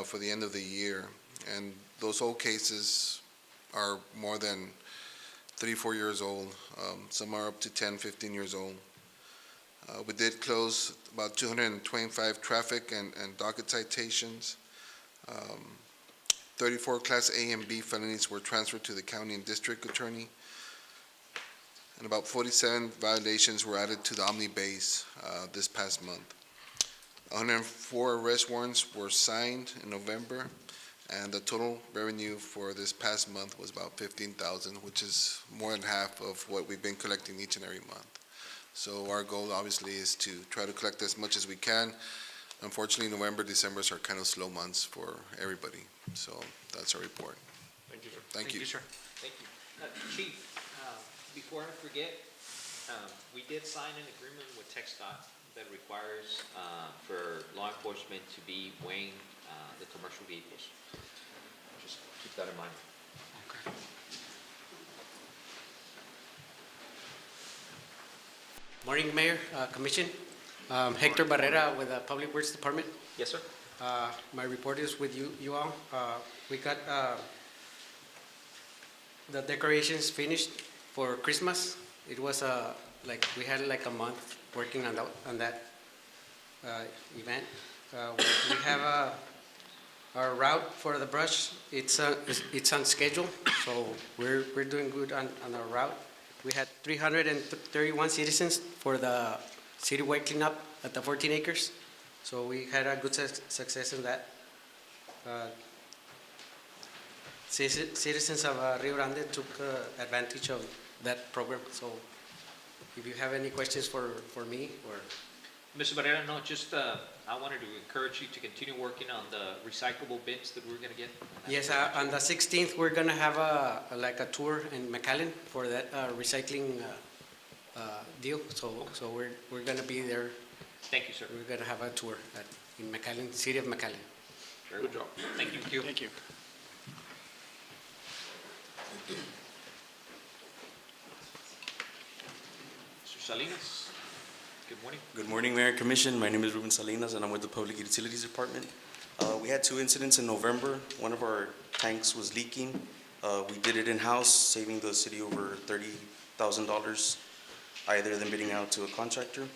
Speaker 16: for the end of the year. And those old cases are more than 3-4 years old. Some are up to 10, 15 years old. We did close about 225 traffic and docket citations. 34 Class A and B felonies were transferred to the county and district attorney. And about 47 violations were added to the Omni base this past month. 104 arrest warrants were signed in November, and the total revenue for this past month was about $15,000, which is more than half of what we've been collecting each and every month. So our goal obviously is to try to collect as much as we can. Unfortunately, November, December are kind of slow months for everybody. So that's our report.
Speaker 4: Thank you, sir.
Speaker 16: Thank you.
Speaker 7: sir.
Speaker 1: Thank you. Chief, before I forget, we did sign an agreement with TxDOT that requires for law enforcement to be weighing the commercial vehicles. Just keep that in mind.
Speaker 17: Morning, Mayor, Commission. Hector Barrera with the Public Works Department.
Speaker 1: Yes, sir.
Speaker 17: My report is with you all. We got the decorations finished for Christmas. It was we had like a month working on that event. We have our route for the brush. It's on schedule, so we're doing good on our route. We had 331 citizens for the citywide cleanup at the 14 acres. So we had a good success in that. Citizens of Rio Grande took advantage of that program. So if you have any questions for me or...
Speaker 1: Mr. Barrera, no, just I wanted to encourage you to continue working on the recyclable bins that we're going to get.
Speaker 17: Yes, on the 16th, we're going to have a tour in McAllen for that recycling deal. So we're going to be there.
Speaker 1: Thank you, sir.
Speaker 17: We're going to have a tour in McAllen, city of McAllen.
Speaker 1: Very good job. Thank you.
Speaker 2: Thank you.
Speaker 1: Mr. Salinas, good morning.
Speaker 18: Good morning, Mayor and Commission. My name is Ruben Salinas, and I'm with the Public Utilities Department. We had 2 incidents in November. One of our tanks was leaking. We did it in-house, saving the city over $30,000, either than bidding out to a contractor.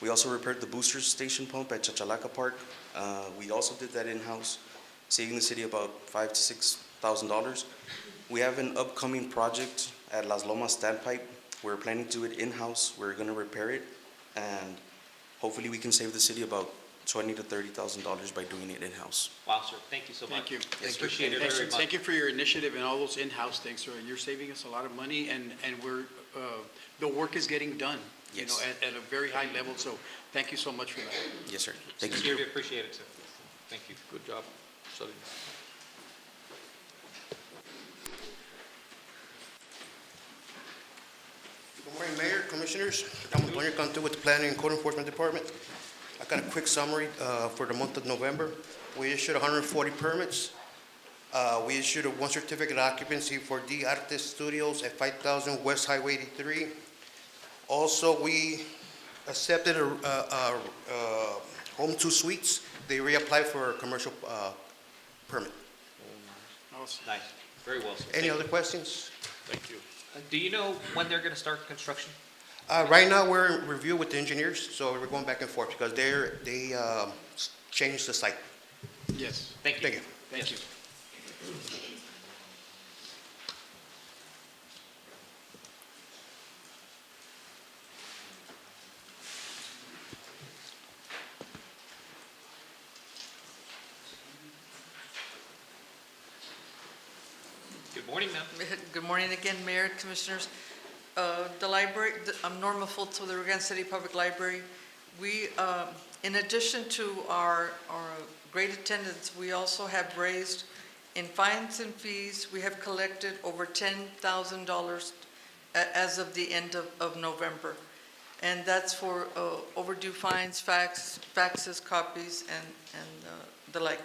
Speaker 18: We also repaired the booster station pump at Chachalaca Park. We also did that in-house, saving the city about $5,000 to $6,000. We have an upcoming project at Las Lomas Standpipe. We're planning to do it in-house. We're going to repair it, and hopefully we can save the city about $20,000 to $30,000 by doing it in-house.
Speaker 1: Wow, sir. Thank you so much.
Speaker 2: Thank you.
Speaker 1: Appreciate it very much.
Speaker 2: Thank you for your initiative and all those in-house things, sir. You're saving us a lot of money, and we're the work is getting done.
Speaker 18: Yes.
Speaker 2: At a very high level. So thank you so much for that.
Speaker 18: Yes, sir. Thank you.
Speaker 1: Sincerely appreciate it, sir. Thank you.
Speaker 4: Good job, Salinas.
Speaker 19: Good morning, Mayor, Commissioners. I'm Antonio Cantu with the Planning and Code Enforcement Department. I got a quick summary for the month of November. We issued 140 permits. We issued one certificate of occupancy for D Artes Studios at 5000 West Highway 83. Also, we accepted Home 2 Suites. They reapplied for a commercial permit.
Speaker 1: Nice. Very well, sir.
Speaker 19: Any other questions?
Speaker 4: Thank you.
Speaker 1: Do you know when they're going to start construction?
Speaker 19: Right now, we're in review with the engineers, so we're going back and forth because they changed the site.
Speaker 2: Yes.
Speaker 1: Thank you.
Speaker 19: Thank you.
Speaker 2: Thank you.
Speaker 1: Good morning, ma'am.
Speaker 9: Good morning again, Mayor, Commissioners. The library, I'm Norma Fultz with the Rio Grande City Public Library. We, in addition to our great attendance, we also have raised in fines and fees, we have collected over $10,000 as of the end of November. and that's for overdue fines, faxes, copies, and the like.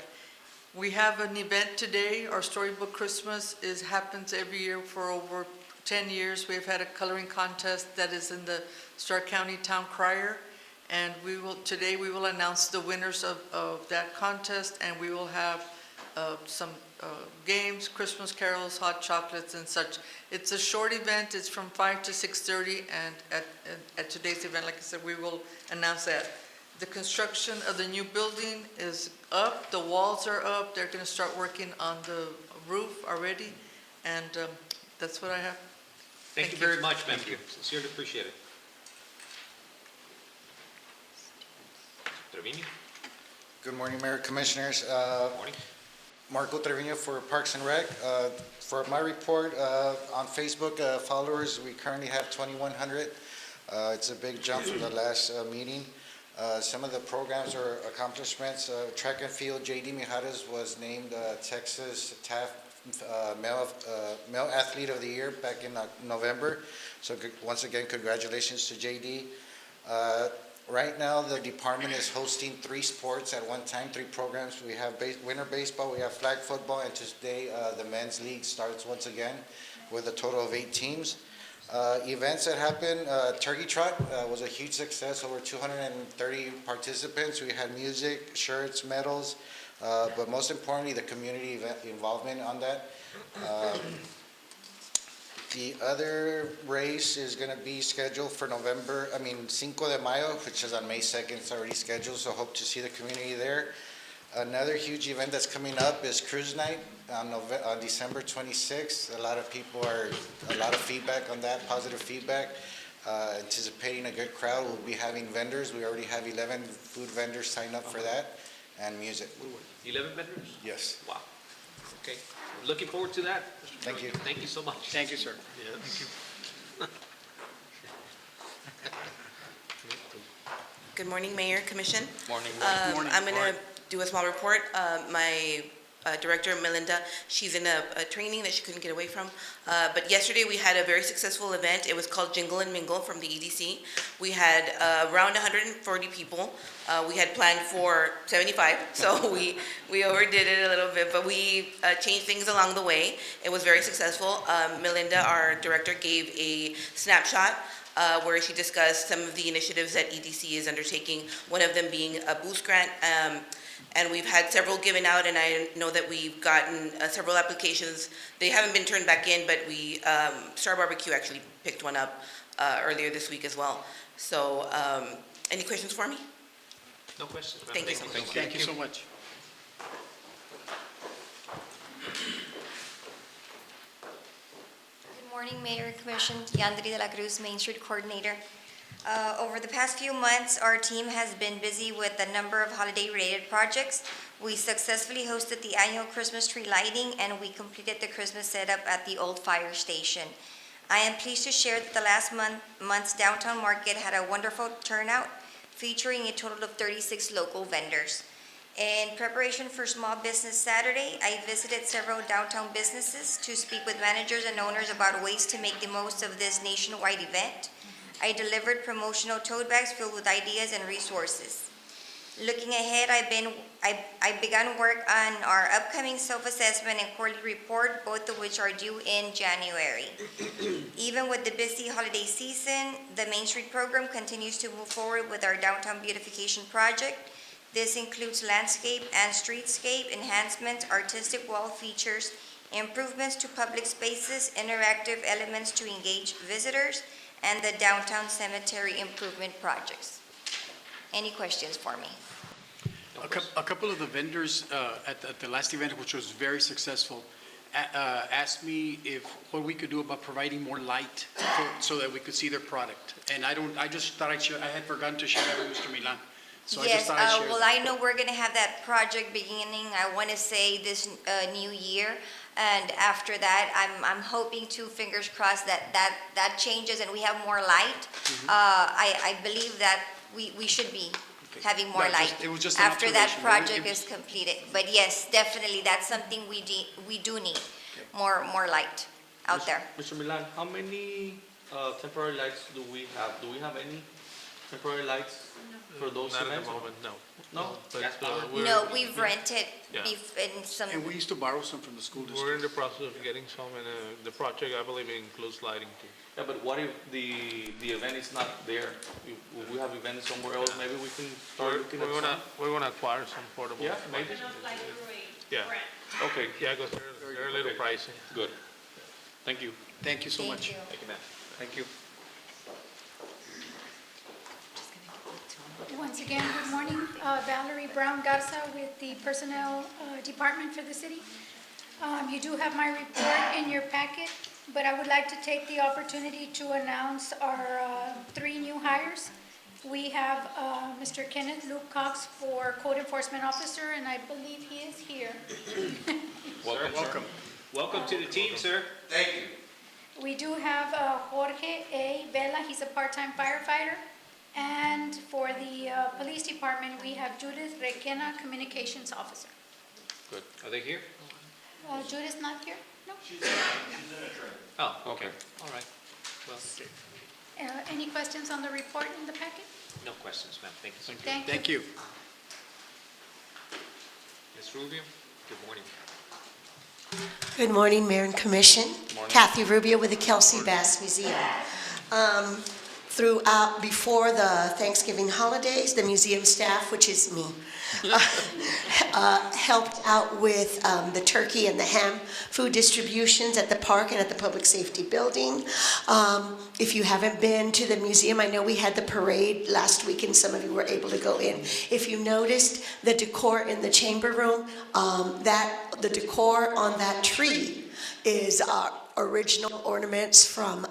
Speaker 9: We have an event today. Our Storybook Christmas happens every year for over 10 years. We've had a coloring contest that is in the Stark County Town Crier, and today we will announce the winners of that contest, and we will have some games, Christmas carols, hot chocolates, and such. It's a short event. It's from 5 to 6:30, and at today's event, like I said, we will announce that. The construction of the new building is up. The walls are up. They're going to start working on the roof already, and that's what I have.
Speaker 1: Thank you very much, ma'am. Sincerely appreciate it. Trevino?
Speaker 20: Good morning, Mayor, Commissioners.
Speaker 1: Morning.
Speaker 20: Marco Trevino for Parks and Rec. For my report, on Facebook followers, we currently have 2,100. It's a big jump from the last meeting. Some of the programs or accomplishments, track and field, J.D. Mijares was named Texas TAF Male Athlete of the Year back in November. So once again, congratulations to J.D. Right now, the department is hosting 3 sports at one time, 3 programs. We have winter baseball, we have flag football, and today the men's league starts once again with a total of 8 teams. Events that happened, Turkey Trot was a huge success, over 230 participants. We had music, shirts, medals, but most importantly, the community involvement on that. The other race is going to be scheduled for Cinco de Mayo, which is on May 2nd. It's already scheduled, so hope to see the community there. Another huge event that's coming up is Cruise Night on December 26th. A lot of feedback on that, positive feedback. Anticipating a good crowd. We'll be having vendors. We already have 11 food vendors signed up for that, and music.
Speaker 1: 11 vendors?
Speaker 20: Yes.
Speaker 1: Wow. Okay. Looking forward to that.
Speaker 20: Thank you.
Speaker 1: Thank you so much.
Speaker 2: Thank you, sir.
Speaker 1: Yeah. Thank you.
Speaker 21: Good morning, Mayor, Commission.
Speaker 4: Morning.
Speaker 21: I'm going to do a small report. My director, Melinda, she's in a training that she couldn't get away from. But yesterday we had a very successful event. It was called Jingle and Mingle from the EDC. We had around 140 people. We had planned for 75, so we overdid it a little bit, but we changed things along the way. It was very successful. Melinda, our director, gave a snapshot where she discussed some of the initiatives that EDC is undertaking, one of them being a boost grant. And we've had several given out, and I know that we've gotten several applications. They haven't been turned back in, but Star Barbecue actually picked one up earlier this week as well. So any questions for me?
Speaker 1: No questions.
Speaker 21: Thank you so much.
Speaker 2: Thank you so much.
Speaker 22: Good morning, Mayor and Commission. Yandri de la Cruz, Main Street Coordinator. Over the past few months, our team has been busy with a number of holiday-related projects. We successfully hosted the annual Christmas tree lighting, and we completed the Christmas setup at the old fire station. I am pleased to share that the last month's downtown market had a wonderful turnout, featuring a total of 36 local vendors. In preparation for Small Business Saturday, I visited several downtown businesses to speak with managers and owners about ways to make the most of this nationwide event. I delivered promotional tote bags filled with ideas and resources. Looking ahead, I began work on our upcoming self-assessment and quarterly report, both of which are due in January. Even with the busy holiday season, the Main Street program continues to move forward with our downtown beautification project. This includes landscape and streetscape enhancements, artistic wall features, improvements to public spaces, interactive elements to engage visitors, and the downtown cemetery improvement projects. Any questions for me?
Speaker 2: A couple of the vendors at the last event, which was very successful, asked me what we could do about providing more light so that we could see their product. And I just thought I had forgotten to share that with Mr. Milan. So I just
Speaker 22: Yes,
Speaker 2: thought I'd share
Speaker 22: well,
Speaker 2: that.
Speaker 22: I know we're gonna have that project beginning, I wanna say this new year. And after that, I'm hoping to, fingers crossed, that changes and we have more light. I believe that we should be having more light
Speaker 2: it was just an
Speaker 22: after that
Speaker 2: observation.
Speaker 22: project is completed. But yes, definitely, that's something we do need, more light out there.
Speaker 4: Mr. Milan, how many temporary lights do we have? Do we have any? temporary lights for those
Speaker 3: Not at
Speaker 4: events?
Speaker 3: the moment, no.
Speaker 4: No?
Speaker 3: But,
Speaker 4: Gas power?
Speaker 22: No, we've rented
Speaker 3: Yeah.
Speaker 22: in some,
Speaker 2: And we used to borrow some from the school district.
Speaker 3: We're in the process of getting some, and the project, I believe, includes lighting too.
Speaker 4: Yeah, but what if the event is not there? If we have events somewhere else, maybe we can start looking at some?
Speaker 3: We're gonna acquire some portable.
Speaker 4: Yeah, maybe.
Speaker 3: Yeah,
Speaker 4: Okay,
Speaker 3: yeah, because they're a little
Speaker 4: Okay.
Speaker 3: pricey.
Speaker 4: good. Thank you.
Speaker 2: Thank you so
Speaker 22: thank
Speaker 2: much.
Speaker 22: you.
Speaker 4: Thank you, ma'am.
Speaker 7: Thank you.
Speaker 10: Once again, good morning. Valerie Brown Garza with the Personnel Department for the city. You do have my report in your packet, but I would like to take the opportunity to announce our 3 new hires. We have Mr. Kenneth Luke Cox for Code Enforcement Officer, and I believe he is here.
Speaker 1: Welcome. Welcome to the team, sir.
Speaker 14: Thank you.
Speaker 10: We do have Jorge A. Vela, he's a part-time firefighter. And for the police department, we have Judith Requena, Communications Officer.
Speaker 1: Good. Are they here?
Speaker 10: Judith's not here? No?
Speaker 1: Oh, okay. All right. Well,
Speaker 10: Any questions on the report in the packet?
Speaker 1: no questions, ma'am. Thank you. so much.
Speaker 10: Thank you.
Speaker 2: Thank you.
Speaker 1: Ms. Rubio, good morning.
Speaker 6: Good morning, Mayor and Commission.
Speaker 4: Morning.
Speaker 6: Kathy Rubio with the Kelsey Bass Museum. Before the Thanksgiving holidays, the museum staff, which is me, helped out with the turkey and the ham food distributions at the park and at the Public Safety Building. If you haven't been to the museum, I know we had the parade last week and some of you were able to go in. If you noticed the decor in the chamber room, the decor on that tree is original ornaments from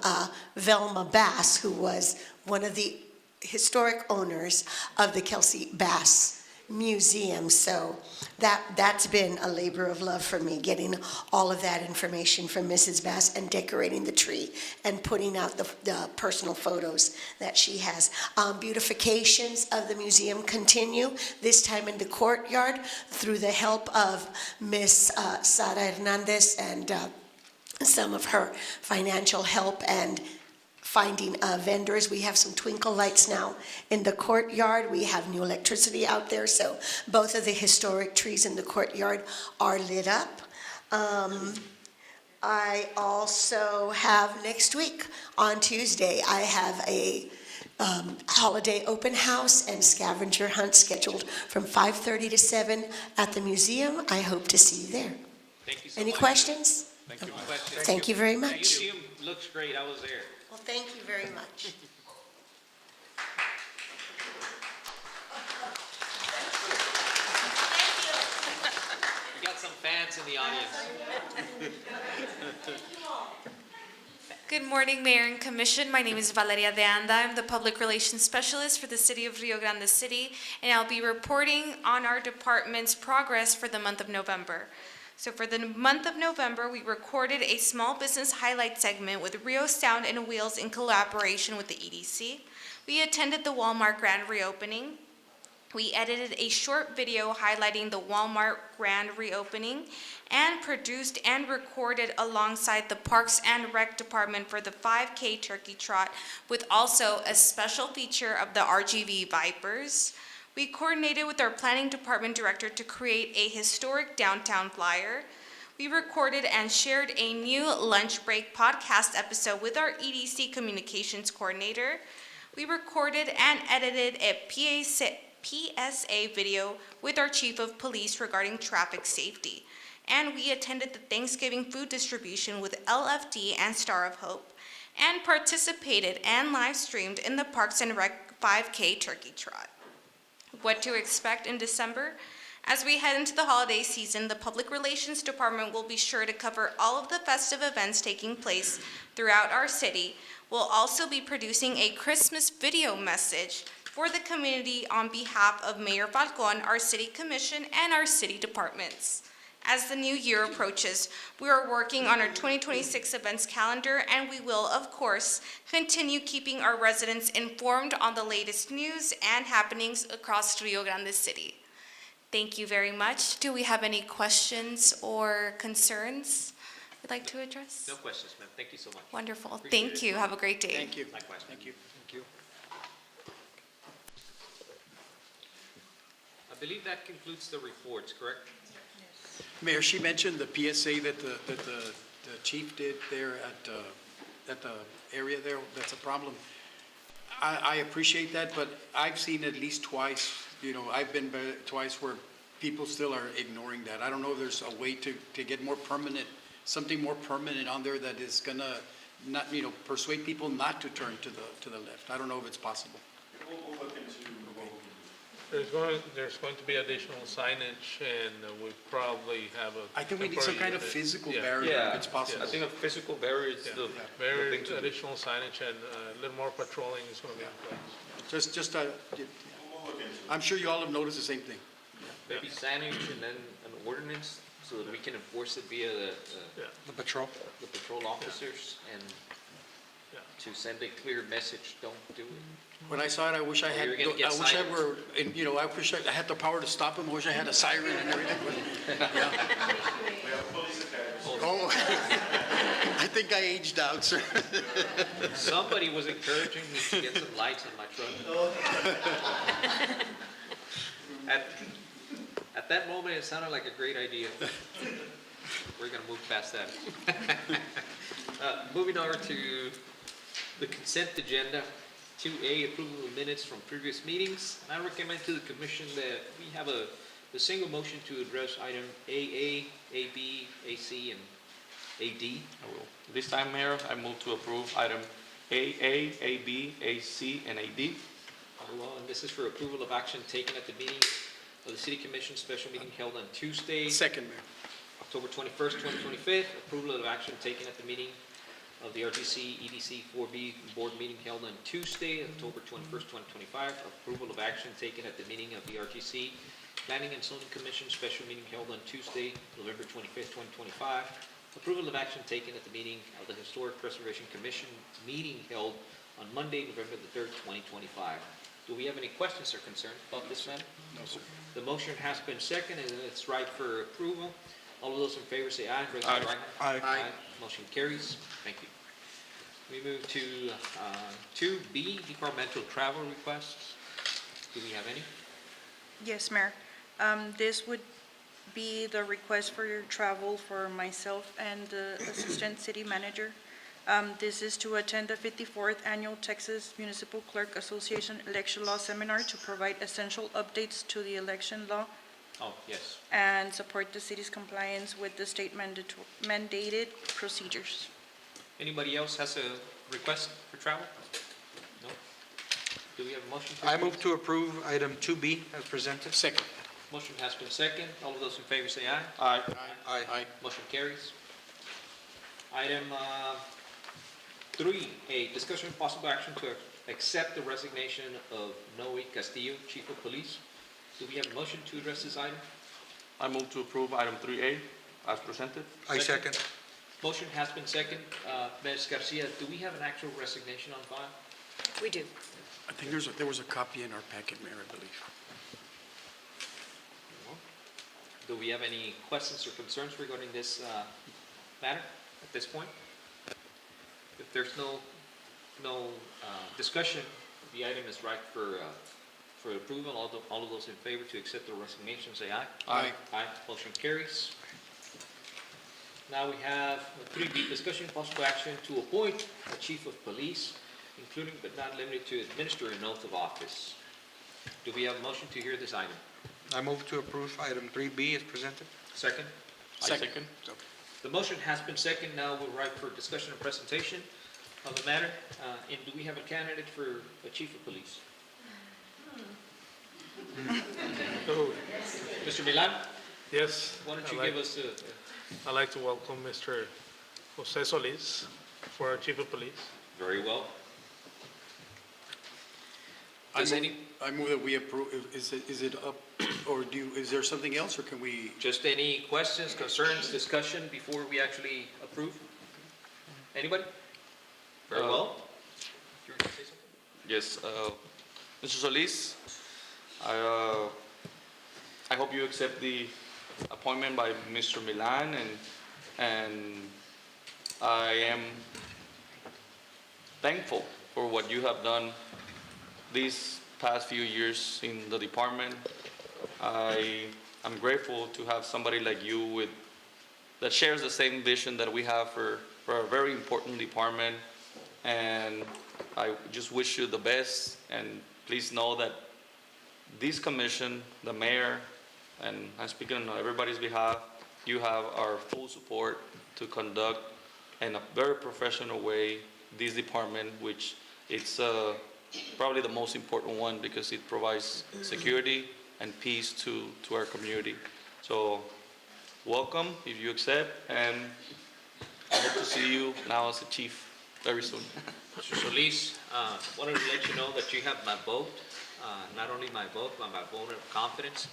Speaker 6: Velma Bass, who was one of the historic owners of the Kelsey Bass Museum. So that's been a labor of love for me, getting all of that information from Mrs. Bass and decorating the tree and putting out the personal photos that she has. Beautifications of the museum continue, this time in the courtyard, through the help of Miss Sara Hernandez and some of her financial help and finding vendors. We have some twinkle lights now in the courtyard. We have new electricity out there, so both of the historic trees in the courtyard are lit up. I also have next week on Tuesday, I have a holiday open house and scavenger hunt scheduled from 5:30 to 7 at the museum. I hope to see you there.
Speaker 1: Thank you so
Speaker 6: Any
Speaker 1: much.
Speaker 6: questions?
Speaker 1: Thank you. Questions?
Speaker 6: Thank you very
Speaker 1: The
Speaker 6: much.
Speaker 1: museum looks great. I was there.
Speaker 6: Well, thank you very much.
Speaker 1: We got some fans in the audience.
Speaker 23: Good morning, Mayor and Commission. My name is Valeria de Anda. I'm the Public Relations Specialist for the City of Rio Grande City, and I'll be reporting on our department's progress for the month of November. So for the month of November, we recorded a small business highlight segment with Rio Sound and Wheels in collaboration with the EDC. We attended the Walmart grand reopening. We edited a short video highlighting the Walmart grand reopening and produced and recorded alongside the Parks and Rec Department for the 5K Turkey Trot, with also a special feature of the RGV Vipers. We coordinated with our planning department director to create a historic downtown flyer. We recorded and shared a new lunch break podcast episode with our EDC communications coordinator. We recorded and edited a PSA video with our chief of police regarding traffic safety. And we attended the Thanksgiving food distribution with LFD and Star of Hope, and participated and live streamed in the Parks and Rec 5K Turkey Trot. What to expect in December? As we head into the holiday season, the Public Relations Department will be sure to cover all of the festive events taking place throughout our city. We'll also be producing a Christmas video message for the community on behalf of Mayor Falcon, our City Commission, and our city departments. As the new year approaches, we are working on our 2026 events calendar, and we will, of course, continue keeping our residents informed on the latest news and happenings across Rio Grande City. Thank you very much. Do we have any questions or concerns you'd like to address?
Speaker 1: No questions, ma'am. Thank you so much.
Speaker 23: Wonderful.
Speaker 1: Appreciate
Speaker 23: Thank
Speaker 1: it.
Speaker 23: you. Have a great day.
Speaker 2: Thank you.
Speaker 1: Likewise.
Speaker 2: Thank you. Thank you.
Speaker 1: believe that concludes the reports, correct?
Speaker 2: Mayor, she mentioned the PSA that the chief did there at the area there. That's a problem. I appreciate that, but I've seen at least twice, I've been twice where people still are ignoring that. I don't know if there's a way to get more permanent, something more permanent on there that is gonna not, persuade people not to turn to the left. I don't know if it's possible.
Speaker 12: We'll look into what
Speaker 3: There's going to be additional signage, and we probably have a.
Speaker 2: I think we need some kind of
Speaker 3: temporary-
Speaker 2: physical
Speaker 3: yeah.
Speaker 2: barrier if it's possible.
Speaker 4: I think a physical barrier is the
Speaker 3: Very
Speaker 4: thing to do.
Speaker 3: additional signage and a little more patrolling is going to be in place.
Speaker 2: Just, I'm sure you all have noticed the same thing.
Speaker 1: Maybe signage and then an ordinance so that we can enforce it via
Speaker 2: The patrol?
Speaker 1: the patrol officers and to send a clear message, don't do it.
Speaker 2: When I saw it, I wish I had,
Speaker 1: You're gonna get
Speaker 2: I wish I
Speaker 1: cited.
Speaker 2: were, I wish I had the power to stop him. I wish I had a siren and everything. but, yeah. Oh, I think I aged out, sir.
Speaker 1: Somebody was encouraging me to get some lights on my truck. At that moment, it sounded like a great idea. We're gonna move past that. Moving over to the consent agenda. 2A, approval of minutes from previous meetings. And I recommend to the commission that we have a single motion to address item AA, AB, AC, and AD.
Speaker 4: I will. This time, Mayor, I move to approve item AA, AB, AC, and AD.
Speaker 1: Well, and this is for approval of action taken at the meeting of the City Commission special meeting held on Tuesday,
Speaker 2: Second, Mayor.
Speaker 1: October 21st, 2025. Approval of action taken at the meeting of the RGC EDC 4B board meeting held on Tuesday, October 21st, 2025. Approval of action taken at the meeting of the RGC Planning and Zoning Commission special meeting held on Tuesday, November 25th, 2025. Approval of action taken at the meeting of the Historic Preservation Commission meeting held on Monday, November the 3rd, 2025. Do we have any questions or concerns about this matter?
Speaker 2: No, sir.
Speaker 1: The motion has been seconded and it's right for approval. All of those in favor say aye. Raise your right hand.
Speaker 2: Aye.
Speaker 1: Motion carries. Thank you. We move to 2B, departmental travel requests. Do we have any?
Speaker 5: Yes, Mayor. This would be the request for your travel for myself and the Assistant City Manager. This is to attend the 54th Annual Texas Municipal Clerk Association Election Law Seminar to provide essential updates to the election law
Speaker 1: Oh, yes.
Speaker 5: and support the city's compliance with the state mandated procedures.
Speaker 1: Anybody else has a request for travel? No? Do we have a motion?
Speaker 7: I move to approve item 2B as presented.
Speaker 2: Second.
Speaker 1: Motion has been second. All of those in favor say aye.
Speaker 4: Aye.
Speaker 2: Aye.
Speaker 1: Motion carries. Item 3A, discussion and possible action to accept the resignation of Noe Castillo, Chief of Police. Do we have a motion to address this item?
Speaker 4: I move to approve item 3A as presented.
Speaker 7: I second.
Speaker 1: Motion has been second. Ms. Garcia, do we have an actual resignation on file?
Speaker 22: We do.
Speaker 2: I think there was a copy in our packet, Mayor, I believe.
Speaker 1: Do we have any questions or concerns regarding this matter at this point? If there's no discussion, the item is right for approval. All of those in favor to accept the resignation, say aye.
Speaker 2: Aye.
Speaker 1: Aye. Motion carries. Now we have 3B, discussion and possible action to appoint a chief of police, including but not limited to administer an oath of office. Do we have a motion to hear this item?
Speaker 7: I move to approve item 3B as presented.
Speaker 1: Second?
Speaker 2: Second.
Speaker 1: The motion has been second. Now we're right for discussion and presentation of the matter. And do we have a candidate for a chief of police? Mr. Milan,
Speaker 3: Yes.
Speaker 1: why don't you
Speaker 3: I'd
Speaker 1: give
Speaker 3: like-
Speaker 1: us
Speaker 3: I'd like to welcome Mr. Jose Solis for our Chief of Police.
Speaker 1: very well.
Speaker 2: I move that we approve, is it up, or is there something else, or can we?
Speaker 1: Just any questions, concerns, discussion before we actually approve? Anybody? Very well. You were gonna say something?
Speaker 4: Yes, Mr. Solis, I hope you accept the appointment by Mr. Milan, and I am thankful for what you have done these past few years in the department. I'm grateful to have somebody like you that shares the same vision that we have for a very important department. And I just wish you the best, and please know that this commission, the mayor, and I'm speaking on everybody's behalf, you have our full support to conduct in a very professional way this department, which it's probably the most important one because it provides security and peace to our community. So welcome if you accept, and I hope to see you now as a chief very soon.
Speaker 1: Mr. Solis, wanted to let you know that you have my vote, not only my vote, but my vote of confidence.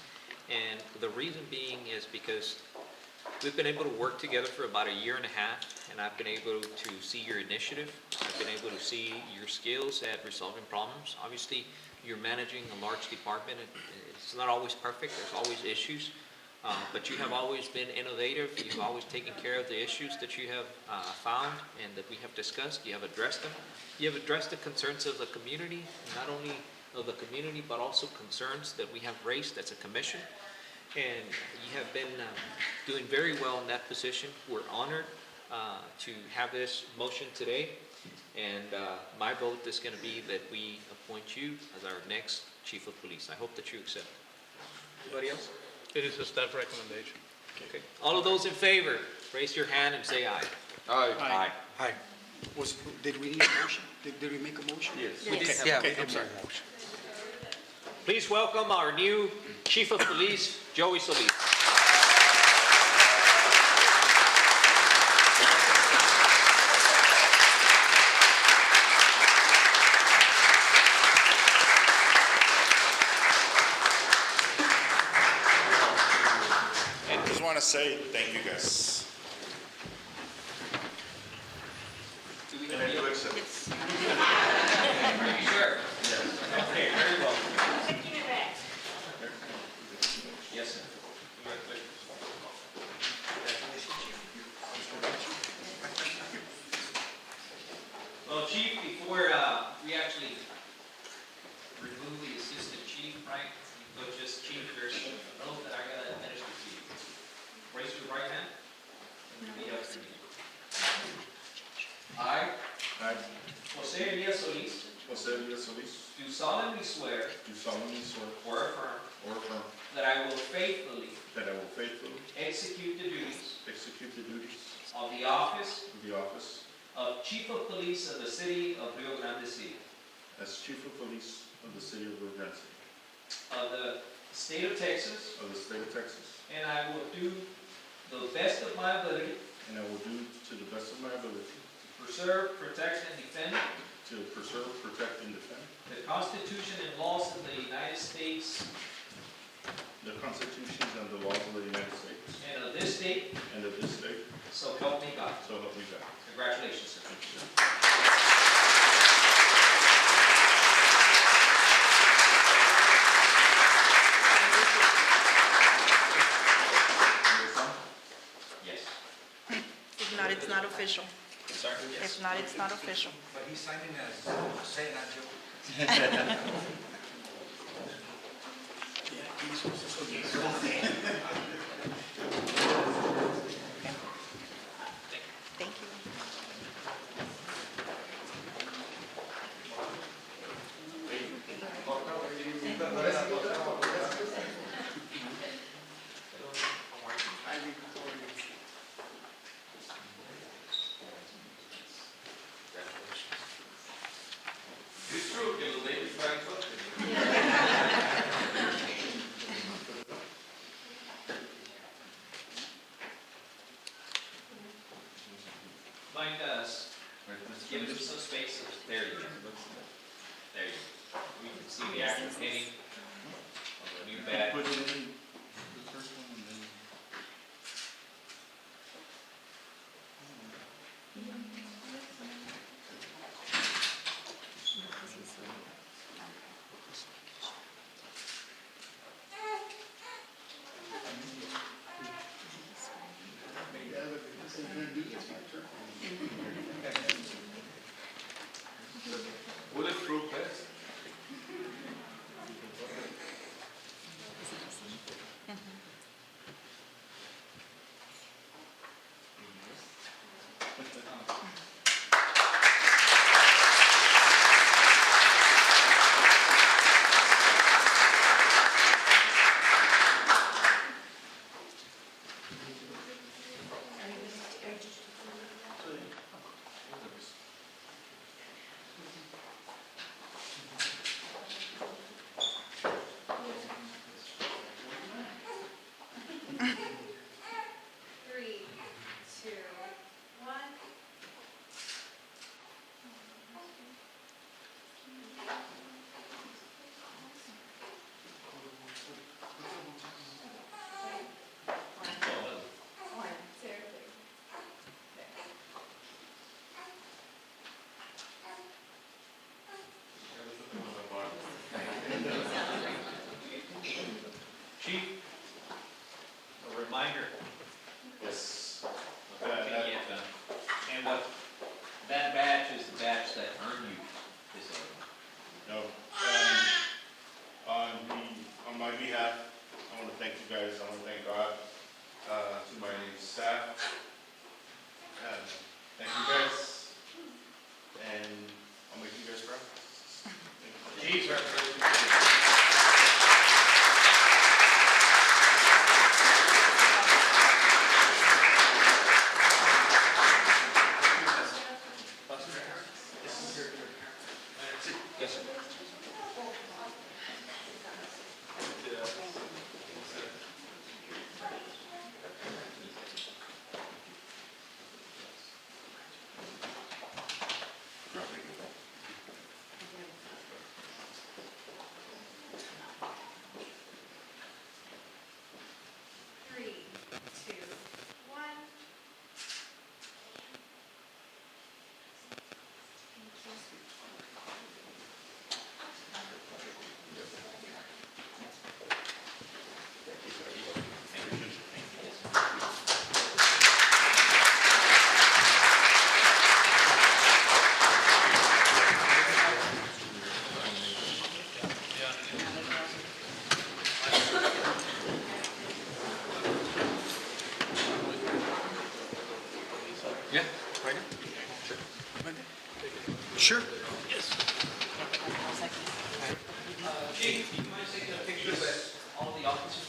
Speaker 1: And the reason being is because we've been able to work together for about a year and a half, and I've been able to see your initiative. I've been able to see your skills at resolving problems. Obviously, you're managing a large department. It's not always perfect. There's always issues. But you have always been innovative. You've always taken care of the issues that you have found and that we have discussed. You have addressed them. You have addressed the concerns of the community, not only of the community, but also concerns that we have raised as a commission. And you have been doing very well in that position. We're honored to have this motion today. And my vote is going to be that we appoint you as our next chief of police. I hope that you accept. Anybody else?
Speaker 3: It is a staff recommendation.
Speaker 1: Okay. All of those in favor, raise your hand and say aye.
Speaker 4: Aye.
Speaker 2: Hi. Did we need a motion? Did we make a motion?
Speaker 1: Yes.
Speaker 2: Okay,
Speaker 1: Yeah,
Speaker 2: okay, I'm sorry.
Speaker 1: Please welcome our new Chief of Police, Joey Solis.
Speaker 12: I just want to say thank you guys. And I do accept it.
Speaker 1: Are you sure? Okay, very well. Yes, sir. Well, Chief, before we actually remove the assistant chief, right? So just chief, there's an oath that I gotta administer to you. Raise your right hand and repeat after me. I, Jose Elias Solis, do solemnly swear or affirm that I will faithfully execute the duties of the office of Chief of Police of the City of Rio Grande City
Speaker 12: as Chief of Police of the City of Rio Grande City,
Speaker 1: of the State of Texas, and I will do the best of my ability
Speaker 12: and I will do to the best of my ability
Speaker 1: to preserve, protect, and defend
Speaker 12: to preserve, protect, and defend
Speaker 1: the Constitution and laws of the United States
Speaker 12: the constitutions and the laws of the United States
Speaker 1: and of this state,
Speaker 12: and of this state,
Speaker 1: so help me God.
Speaker 12: so help me God.
Speaker 1: Congratulations, sir. Yes.
Speaker 5: If not, it's not official.
Speaker 1: Sorry? Yes.
Speaker 5: If not, it's not official.
Speaker 8: But he's signing as Jose, not Joe.
Speaker 5: Thank you.
Speaker 1: It's true que los babies traen suerte. Mind us, give us some space. There you go. There you go. We can see the active hitting of the new bat.
Speaker 12: Put it in the first one and then.
Speaker 4: Bulletproof vest.
Speaker 1: Yes, sir.
Speaker 23: Three, two, one.
Speaker 1: Yeah, right now?
Speaker 2: Sure.
Speaker 1: Chief, you mind taking a picture with all the officers?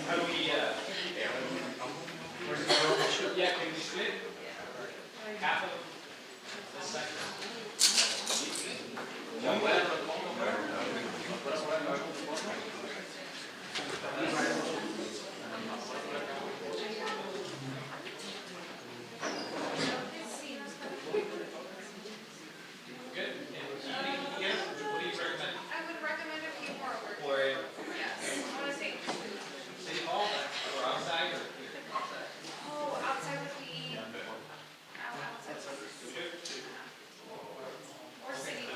Speaker 1: How do we, yeah, can we split half of the second? Good. And yes, what do you recommend?
Speaker 23: I would recommend a few more over
Speaker 1: For
Speaker 23: here. Yes, I want to say,
Speaker 1: City Hall or outside or?
Speaker 23: oh, outside would be, outside. Or city.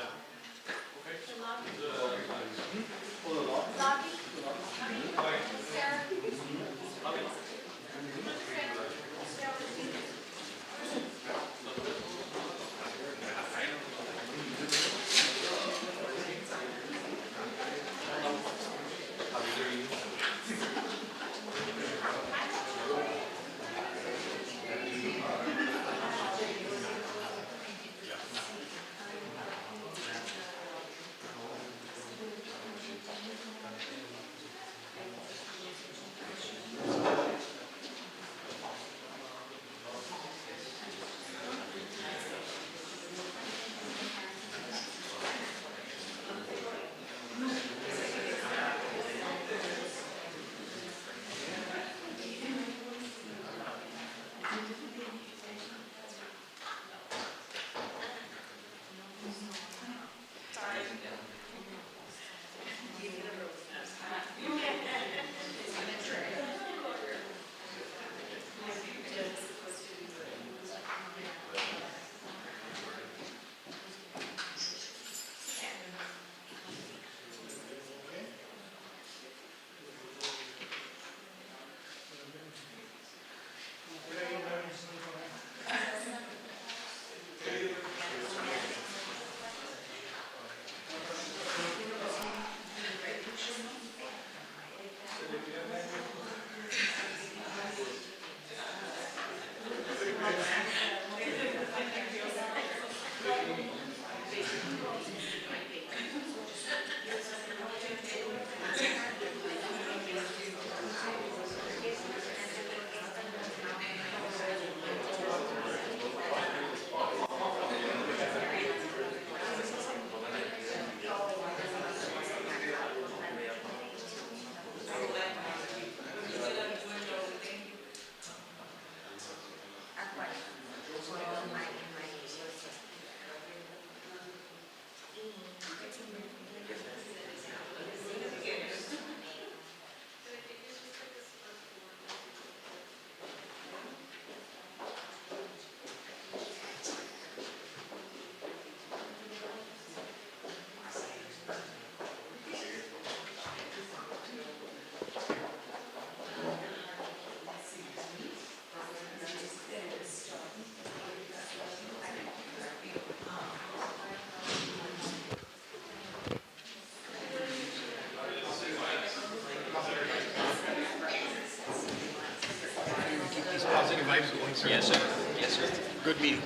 Speaker 2: Positive vibes going, sir.
Speaker 1: Yes, sir. Yes, sir.
Speaker 2: Good meeting.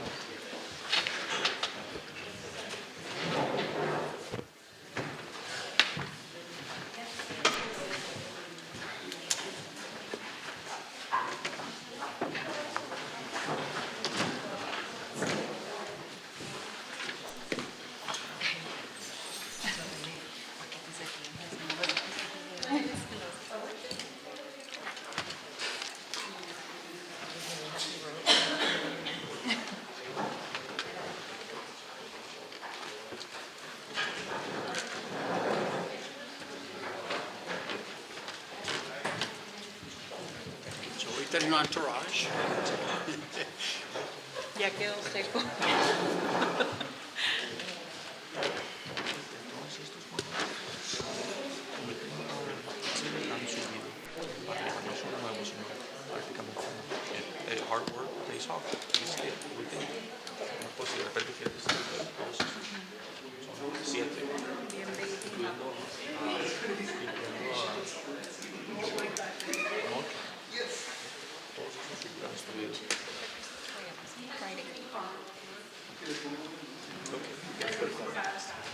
Speaker 2: So ahorita en entourage.
Speaker 9: Ya quedó seco.
Speaker 18: Hard work pays off. Everything. Pues si de repente quieres este tipo de cosas. Son 7. Incluyendo todos esos superan estudios.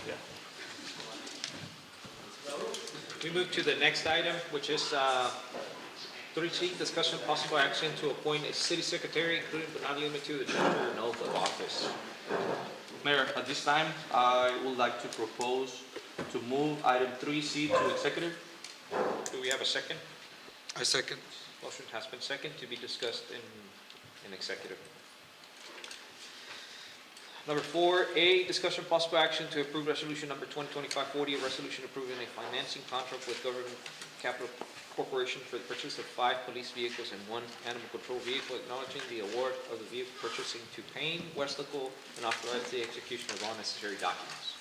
Speaker 18: Yeah.
Speaker 1: We move to the next item, which is 3C, discussion of possible action to appoint a city secretary, including but not limited to the treasurer and oath of office.
Speaker 4: Mayor, at this time, I would like to propose to move item 3C to executive.
Speaker 1: Do we have a second?
Speaker 7: I second.
Speaker 1: Motion has been second to be discussed in executive. Number 4A, discussion of possible action to approve resolution number 2025-40, a resolution approving a financing contract with Government Capital Corporation for the purchase of 5 police vehicles and 1 animal control vehicle, acknowledging the award of the vehicle purchasing to Payne, Westlaco, and authorize the execution of all necessary documents.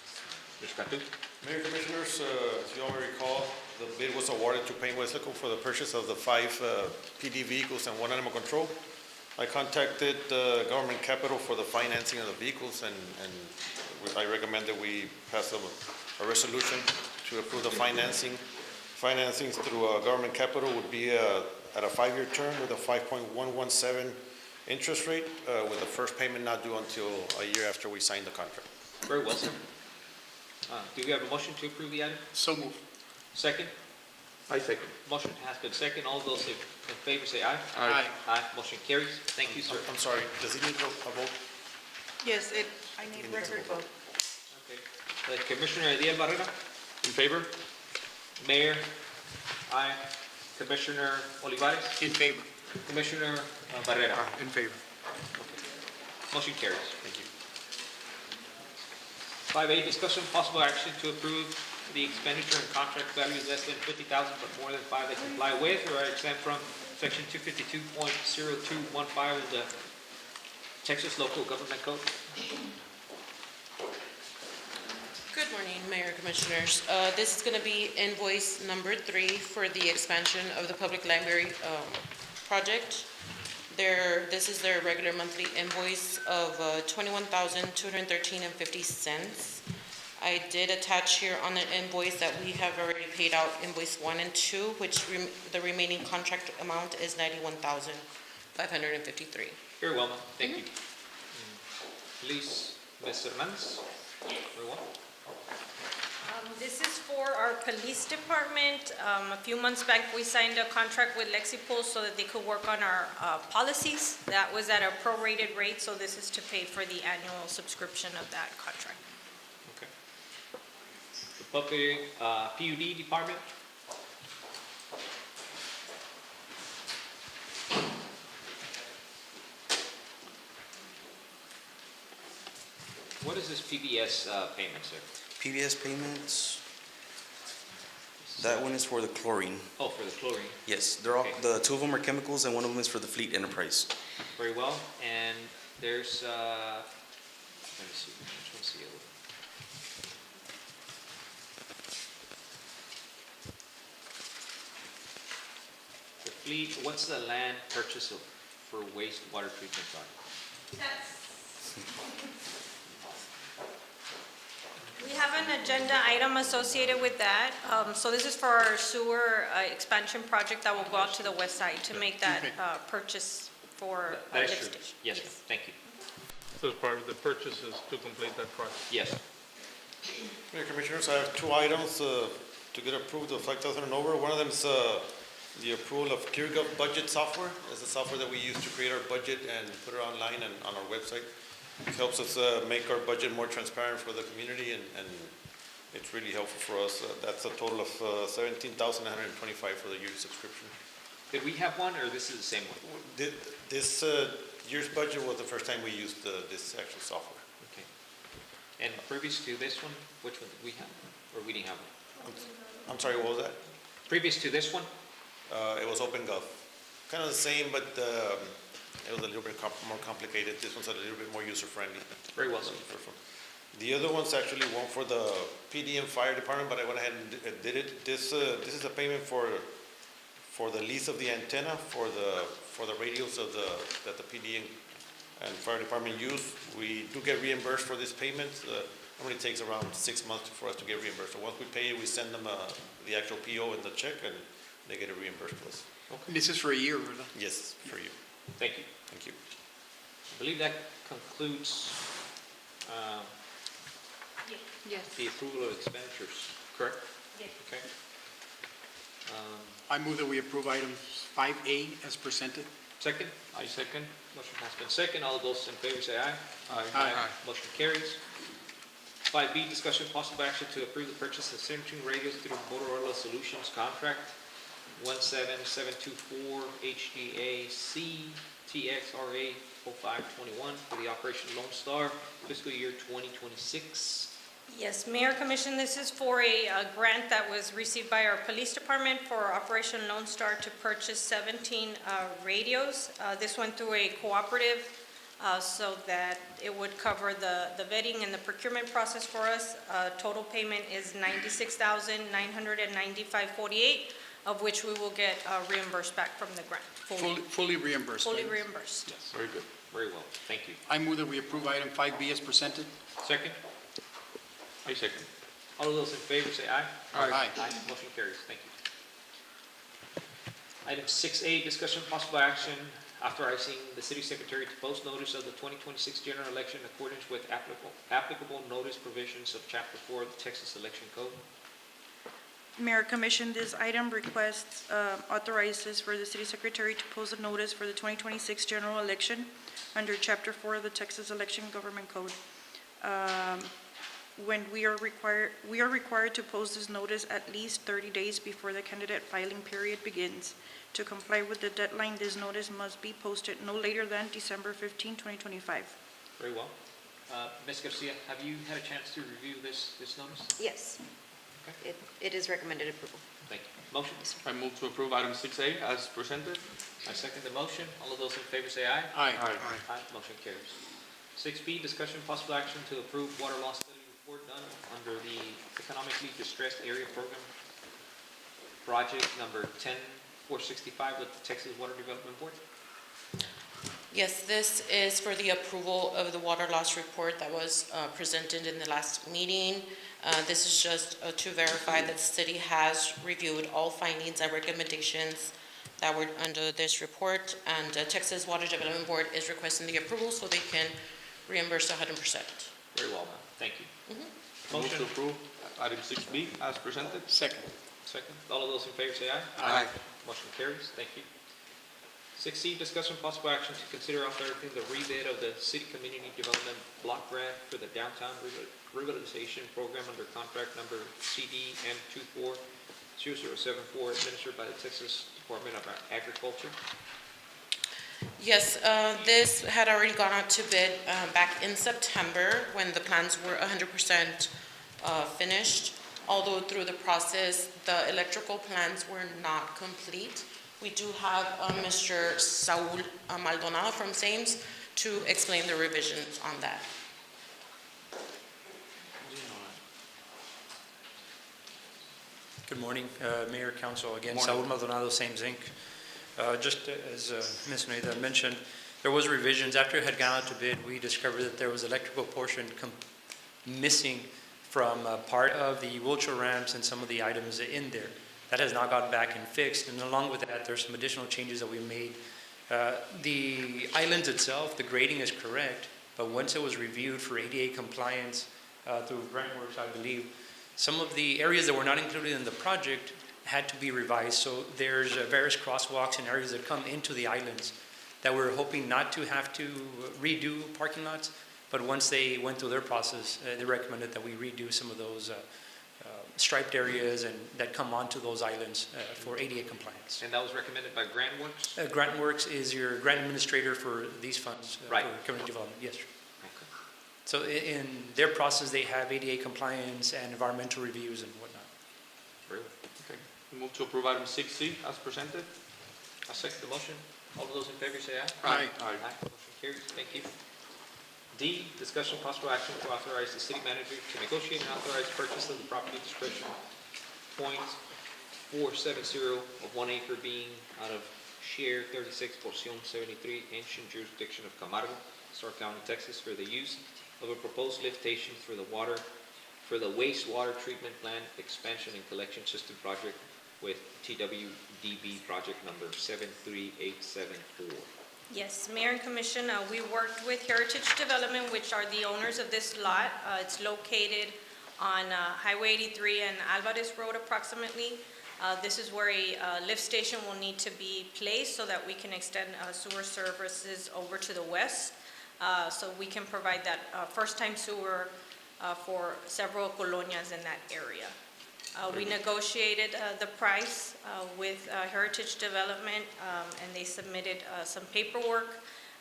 Speaker 1: Mr. Catu?
Speaker 14: Mayor, Commissioners, as you all may recall, the bid was awarded to Payne Westlaco for the purchase of the 5 PD vehicles and 1 animal control. I contacted Government Capital for the financing of the vehicles, and I recommend that we pass a resolution to approve the financing. Financing through Government Capital would be at a 5-year term with a 5.117 interest rate, with the first payment not due until a year after we sign the contract.
Speaker 1: Very well, sir. Do we have a motion to approve the item?
Speaker 2: So moved.
Speaker 1: Second?
Speaker 4: I second.
Speaker 1: Motion has been second. All those in favor say aye.
Speaker 2: Aye.
Speaker 1: Aye. Motion carries. Thank you, sir.
Speaker 14: I'm sorry, does he need a vote?
Speaker 9: Yes, I need record vote.
Speaker 1: Okay. Commissioner Diaz Barrera?
Speaker 4: In favor?
Speaker 1: Mayor? Aye. Commissioner Olivares?
Speaker 2: In favor.
Speaker 1: Commissioner Barrera?
Speaker 2: In favor.
Speaker 1: Motion carries. Thank you. 5A, discussion of possible action to approve the expenditure and contract values less than 50,000 but more than 5 that comply with or are exempt from section 252.0215 of the Texas Local Government Code.
Speaker 11: Good morning, Mayor, Commissioners. This is going to be invoice number 3 for the expansion of the public library project. This is their regular monthly invoice of $21,213.50. I did attach here on the invoice that we have already paid out invoice 1 and 2, which the remaining contract amount is $91,553.
Speaker 1: Very well, thank you. Please, Ms. Hernandez. Very well.
Speaker 13: This is for our police department. A few months back, we signed a contract with Lexipol so that they could work on our policies. That was at a prorated rate, so this is to pay for the annual subscription of that contract.
Speaker 1: Okay. The public PUD department. What is this PBS payment, sir?
Speaker 18: PBS payments, that one is for the chlorine.
Speaker 1: Oh, for the chlorine.
Speaker 18: Yes, they're all,
Speaker 1: Okay.
Speaker 18: the 2 of them are chemicals and 1 of them is for the fleet enterprise.
Speaker 1: Very well, and there's, let me see, which one's the other? The fleet, what's the land purchase for wastewater treatment plant?
Speaker 13: We have an agenda item associated with that. So this is for our sewer expansion project that will go out to the west side to make that purchase for
Speaker 1: That is
Speaker 13: lift
Speaker 1: true.
Speaker 13: station.
Speaker 1: Yes, ma'am. Thank you.
Speaker 3: So as part of the purchases to complete that project.
Speaker 1: Yes.
Speaker 14: Mayor Commissioners, I have two items to get approved of 5,000 and over. One of them is the approval of ClearGov budget software. It's the software that we use to create our budget and put it online and on our website. It helps us make our budget more transparent for the community, and it's really helpful for us. That's a total of $17,925 for the year subscription.
Speaker 1: Did we have one, or this is the same one?
Speaker 14: This year's budget was the first time we used this actual software.
Speaker 1: Okay. And previous to this one, which one did we have? Or we didn't have one?
Speaker 14: I'm sorry, what was that?
Speaker 1: Previous to this one?
Speaker 14: It was OpenGov. Kind of the same, but it was a little bit more complicated. This one's a little bit more user-friendly.
Speaker 1: Very well done.
Speaker 14: The other one's actually one for the PD and fire department, but I went ahead and did it. This is a payment for the lease of the antenna for the radios that the PD and fire department use. We do get reimbursed for this payment. Normally takes around 6 months for us to get reimbursed. So once we pay it, we send them the actual PO and the check, and they get it reimbursed to us.
Speaker 2: And this is for a year, ¿verdad?
Speaker 14: Yes, for you.
Speaker 1: Thank you.
Speaker 14: Thank you.
Speaker 1: I believe that concludes
Speaker 9: Yes.
Speaker 1: the approval of expenditures, correct?
Speaker 13: Yes.
Speaker 1: Okay.
Speaker 2: I move that we approve items 5A as presented.
Speaker 1: Second? I second. Motion has been second. All those in favor say aye.
Speaker 2: Aye.
Speaker 1: Motion carries. 5B, discussion possible action to approve the purchase of centering radios through Motorola Solutions contract 17724 HGA-C TXRA 0521 for the Operation Lone Star fiscal year 2026.
Speaker 13: Yes, Mayor Commission, this is for a grant that was received by our police department for Operation Lone Star to purchase 17 radios. This went through a cooperative so that it would cover the vetting and the procurement process for us. Total payment is $96,995.48, of which we will get reimbursed back from the grant.
Speaker 2: Fully reimbursed.
Speaker 13: Fully
Speaker 2: right?
Speaker 13: reimbursed.
Speaker 1: Yes. Very good. Very well. Thank you.
Speaker 2: I move that we approve item 5B as presented.
Speaker 1: Second?
Speaker 4: I second.
Speaker 1: All of those in favor say aye.
Speaker 2: Aye.
Speaker 1: Motion carries. Thank you. Item 6A, discussion possible action authorizing the city secretary to post notice of the 2026 general election in accordance with applicable notice provisions of Chapter 4 of the Texas Election Code.
Speaker 5: Mayor Commission, this item requests authorizes for the city secretary to post a notice for the 2026 general election under Chapter 4 of the Texas Election Government Code. When we are required to post this notice at least 30 days before the candidate filing period begins. To comply with the deadline, this notice must be posted no later than December 15, 2025.
Speaker 1: Very well. Ms. Garcia, have you had a chance to review this notice?
Speaker 15: Yes.
Speaker 1: Okay.
Speaker 15: It is recommended approval.
Speaker 1: Thank you. Motion?
Speaker 4: I move to approve item 6A as presented.
Speaker 1: I second the motion. All of those in favor say aye.
Speaker 2: Aye.
Speaker 1: Aye. Motion carries. 6B, discussion possible action to approve water loss study report done under the Economically Distressed Area Program project number 10465 with the Texas Water Development Board.
Speaker 11: Yes, this is for the approval of the water loss report that was presented in the last meeting. This is just to verify that the city has reviewed all findings and recommendations that were under this report, and Texas Water Development Board is requesting the approval so they can reimburse 100%.
Speaker 1: Very well, ma'am. Thank you.
Speaker 4: Move to approve item 6B as presented.
Speaker 2: Second.
Speaker 1: Second. All of those in favor say aye.
Speaker 2: Aye.
Speaker 1: Motion carries. Thank you. 6C, discussion possible action to consider authorizing the rebid of the City Community Development Block Grant for the Downtown Revitalization Program under contract number CDN 240074 administered by the Texas Department of Agriculture.
Speaker 11: Yes, this had already gone out to bid back in September when the plans were 100% finished. Although through the process, the electrical plans were not complete. We do have Mr. Saul Maldonado from Sames to explain the revisions on that.
Speaker 16: Good morning, Mayor, Council. Again, Saul Maldonado, Sames Inc. Just as Ms. Neda mentioned, there was revisions. After it had gone out to bid, we discovered that there was electrical portion missing from part of the wheelchair ramps and some of the items in there. That has now gotten back and fixed, and along with that, there's some additional changes that we made The island itself, the grading is correct, but once it was reviewed for ADA compliance through Grantworks, I believe, some of the areas that were not included in the project had to be revised. So there's various crosswalks and areas that come into the islands that we're hoping not to have to redo parking lots. But once they went through their process, they recommended that we redo some of those striped areas and that come onto those islands for ADA compliance.
Speaker 1: And that was recommended by Grantworks?
Speaker 16: Grantworks is your grant administrator for these funds
Speaker 1: Right.
Speaker 16: for community development. Yes, sir.
Speaker 1: Okay.
Speaker 16: So in their process, they have ADA compliance and environmental reviews and whatnot.
Speaker 1: Very well.
Speaker 4: Okay. Move to approve item 6C as presented.
Speaker 1: I'll second the motion. All of those in favor say aye.
Speaker 4: Aye.
Speaker 1: Aye. Motion carries. Thank you. D, discussion possible action to authorize the city manager to negotiate and authorize purchase of the property description .470 of 1 acre being out of share 36 porción 73 ancient jurisdiction of Camargo, Starr County, Texas, for the use of a proposed lift station for the wastewater treatment plant expansion and collection system project with TWDB project number 73874.
Speaker 13: Yes, Mayor and Commission, we worked with Heritage Development, which are the owners of this lot. It's located on Highway 83 and Alvarez Road approximately. This is where a lift station will need to be placed so that we can extend sewer services over to the west. So we can provide that first-time sewer for several colonias in that area. We negotiated the price with Heritage Development, and they submitted some paperwork.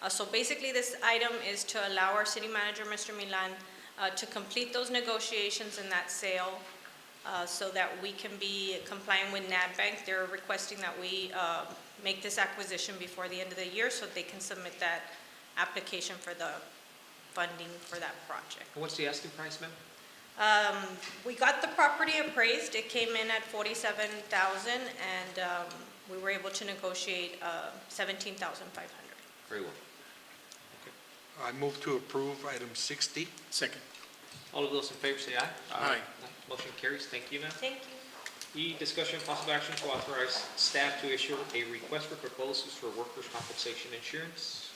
Speaker 13: So basically, this item is to allow our city manager, Mr. Milan, to complete those negotiations in that sale so that we can be compliant with NADBank. They're requesting that we make this acquisition before the end of the year so they can submit that application for the funding for that project.
Speaker 1: What's the asking price, ma'am?
Speaker 13: We got the property appraised. It came in at $47,000, and we were able to negotiate $17,500.
Speaker 1: Very well.
Speaker 8: I move to approve item 6D.
Speaker 2: Second.
Speaker 1: All of those in favor say aye.
Speaker 2: Aye.
Speaker 1: Motion carries. Thank you, ma'am.
Speaker 13: Thank you.
Speaker 1: E, discussion possible action to authorize staff to issue a request for proposals for workers' compensation insurance.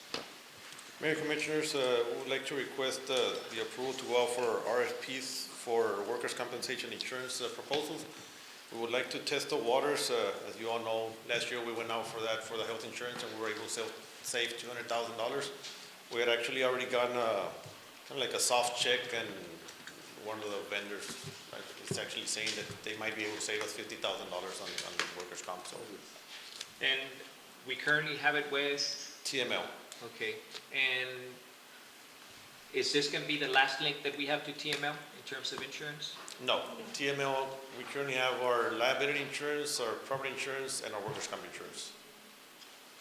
Speaker 14: Mayor Commissioners, we would like to request the approval to go out for RFPs for workers' compensation insurance proposals. We would like to test the waters. As you all know, last year we went out for that for the health insurance, and we were able to save $200,000. We had actually already gotten kind of like a soft check, and one of the vendors is actually saying that they might be able to save us $50,000 on the workers' comp. So,
Speaker 1: And we currently have it with?
Speaker 14: TML.
Speaker 1: Okay. And is this going to be the last link that we have to TML in terms of insurance?
Speaker 14: No, TML, we currently have our liability insurance, our property insurance, and our workers' comp insurance.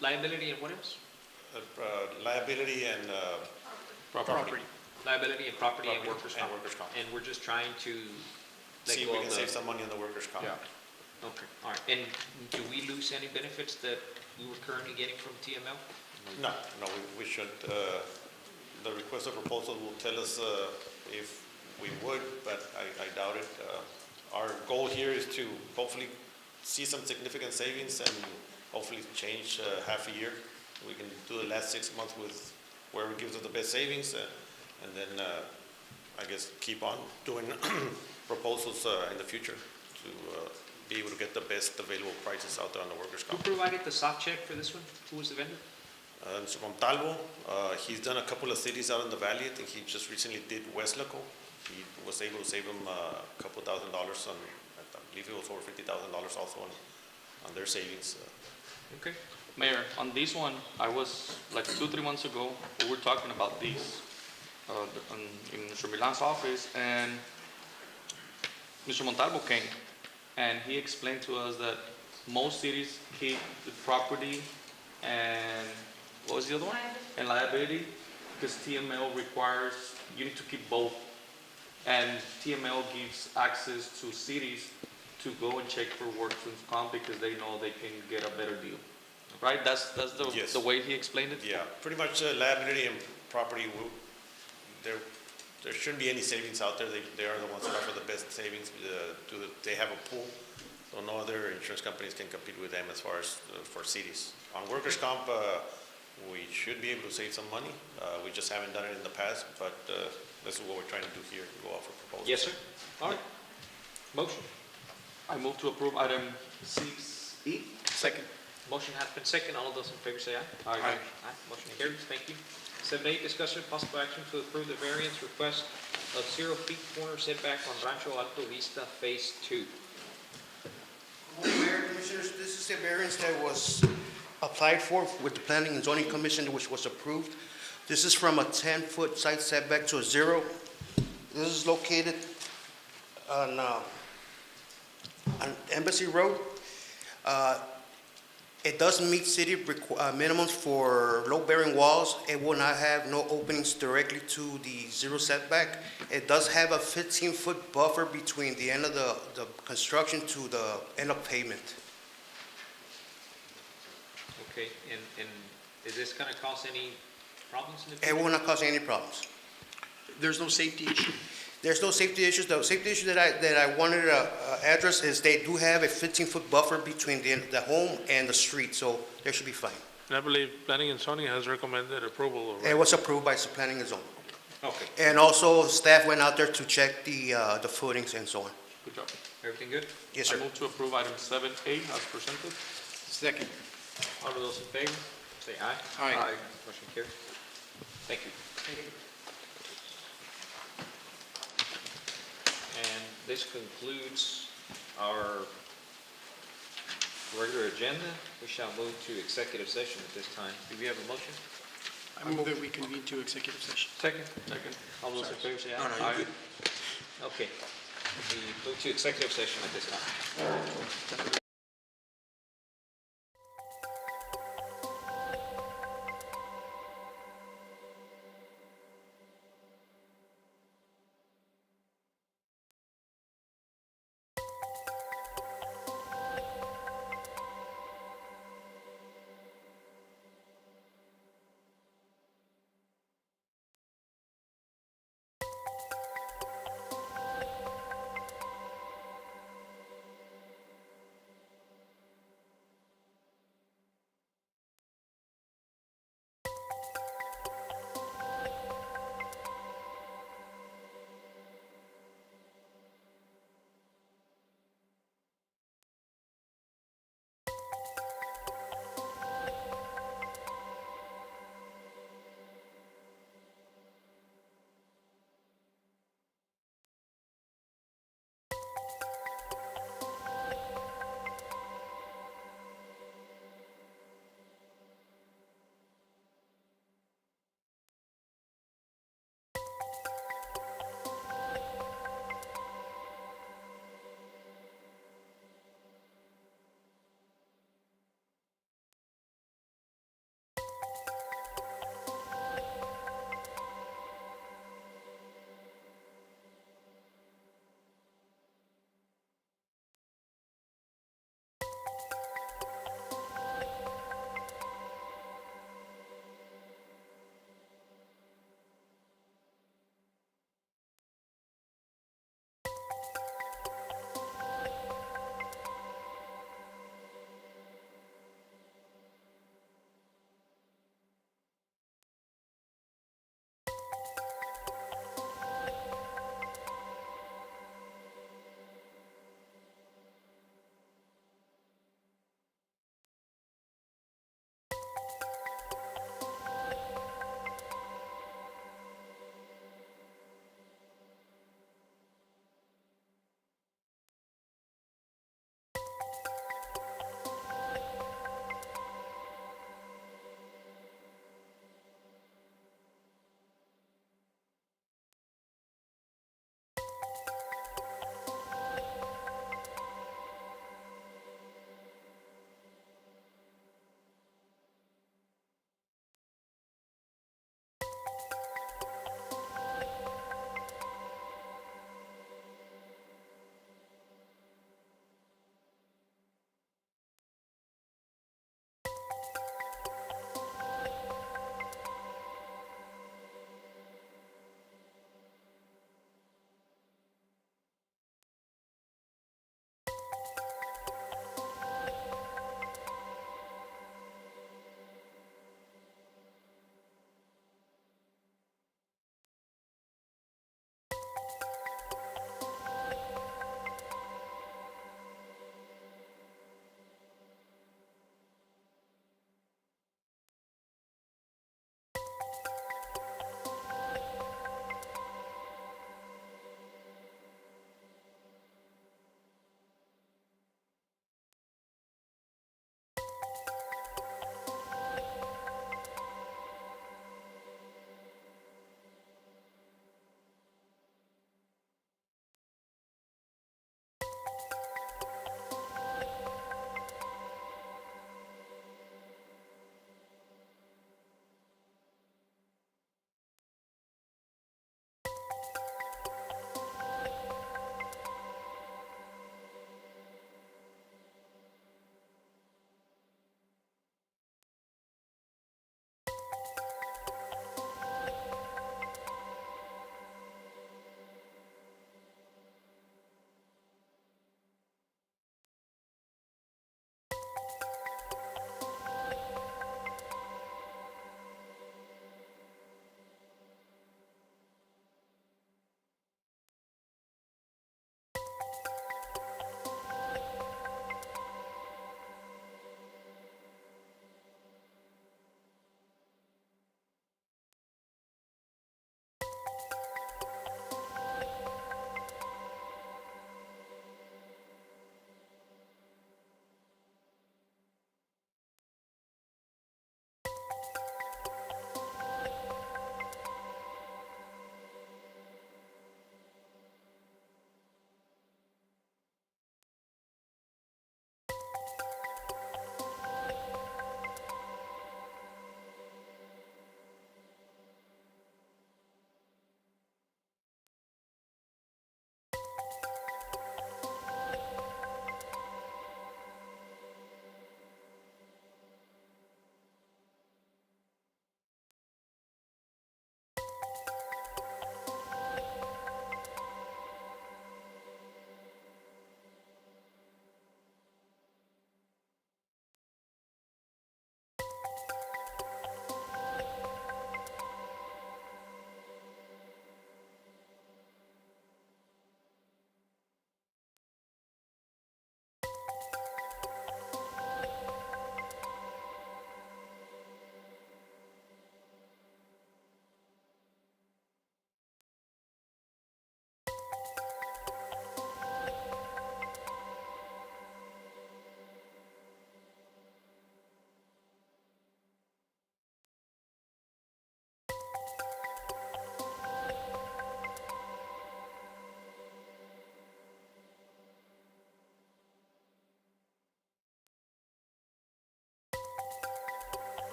Speaker 1: Liability and what else?
Speaker 14: Liability and property.
Speaker 1: Liability and property and workers' comp.
Speaker 14: And workers' comp.
Speaker 1: And we're just trying to let
Speaker 14: See if
Speaker 1: go
Speaker 14: we
Speaker 1: of
Speaker 14: can save some money on the workers' comp.
Speaker 1: Yeah. Okay, all right. And do we lose any benefits that we were currently getting from TML?
Speaker 14: No, we shouldn't. The request of proposal will tell us if we would, but I doubt it. Our goal here is to hopefully see some significant savings and hopefully change half a year. We can do the last 6 months with where it gives us the best savings, and then I guess keep on doing proposals in the future to be able to get the best available prices out there on the workers'
Speaker 1: Who
Speaker 14: comp.
Speaker 1: provided the soft check for this one? Who was the vendor?
Speaker 14: Mr. Montalvo, he's done a couple of cities out in the valley. I think he just recently did Westlaco. He was able to save him a couple $1,000 on, I believe it was over $50,000 also on their savings.
Speaker 1: Okay.
Speaker 4: Mayor, on this one, I was like 2-3 months ago, we were talking about these in Mr. Milan's office, and Mr. Montalvo came and he explained to us that most cities keep the property and what was the other one? And liability, because TML requires you need to keep both, and TML gives access to cities to go and check for workers' comp because they know they can get a better deal. Right? That's
Speaker 14: Yes.
Speaker 4: the way he explained it?
Speaker 14: Yeah, pretty much liability and property, there shouldn't be any savings out there. They are the ones that offer the best savings. They have a pool, So no other insurance companies can compete with them as far as for cities. On workers' comp, we should be able to save some money. We just haven't done it in the past, but this is what we're trying to do here, go off a proposal.
Speaker 1: Yes, sir. All right. Motion.
Speaker 4: I move to approve item 6E.
Speaker 2: Second.
Speaker 1: Motion has been second. All those in favor say aye.
Speaker 4: Aye.
Speaker 1: Aye. Motion carries. Thank you. 7A, discussion of possible action to approve the variance request of 0 feet corner setback on Rancho Alto Vista Phase 2.
Speaker 15: Mayor, Commissioners, this is a variance that was applied for with the Planning and Zoning Commission, which was approved. This is from a 10-foot side setback to a 0. This is located on Embassy Road. It doesn't meet city minimums for load-bearing walls. It will not have no openings directly to the 0 setback. It does have a 15-foot buffer between the end of the construction to the end of pavement.
Speaker 1: Okay, and is this going to cause any problems in the
Speaker 15: It
Speaker 1: future?
Speaker 15: will not cause any problems.
Speaker 2: There's no safety issue?
Speaker 15: There's no safety issues. The safety issue that I wanted to address is they do have a 15-foot buffer between the home and the street, so they should be fine.
Speaker 3: And I believe Planning and Zoning has recommended approval already.
Speaker 15: It was approved by Planning and Zoning.
Speaker 1: Okay,
Speaker 15: And also, staff went out there to check the footings and so on.
Speaker 4: Good job.
Speaker 1: everything good?
Speaker 15: Yes,
Speaker 4: I
Speaker 15: sir.
Speaker 4: move to approve item 7A as presented.
Speaker 2: Second.
Speaker 1: All of those in favor say aye.
Speaker 2: Aye.
Speaker 1: Motion carries. Thank you. And this concludes our regular agenda. We shall move to executive session at this time. Do we have a motion?
Speaker 2: I move that we convene to executive session.
Speaker 1: Second. All those in favor say aye.
Speaker 4: Aye.
Speaker 1: Okay. We move to executive session at this time.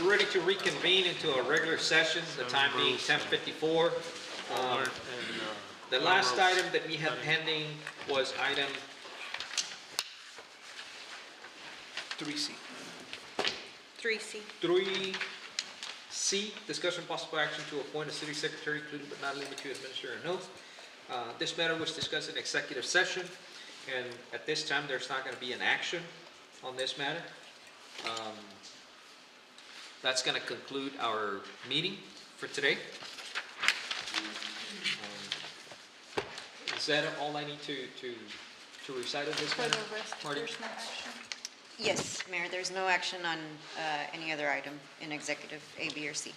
Speaker 1: We're ready to reconvene into a regular session, the time being 10:54. The last item that we had pending was item 3C. 3C, discussion possible action to appoint a city secretary, including but not limited to administer an oath. This matter was discussed in executive session, and at this time, there's not going to be an action on this matter. That's going to conclude our meeting for today. Is that all I need to recite of this
Speaker 5: For
Speaker 1: matter?
Speaker 5: the rest,
Speaker 1: Marty?
Speaker 5: there's no action.
Speaker 17: Yes, Mayor, there's no action on any other item in executive A, B, or C.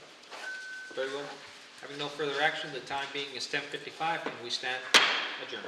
Speaker 1: Very well. Having no further action, the time being is 10:55, and we stand adjourned.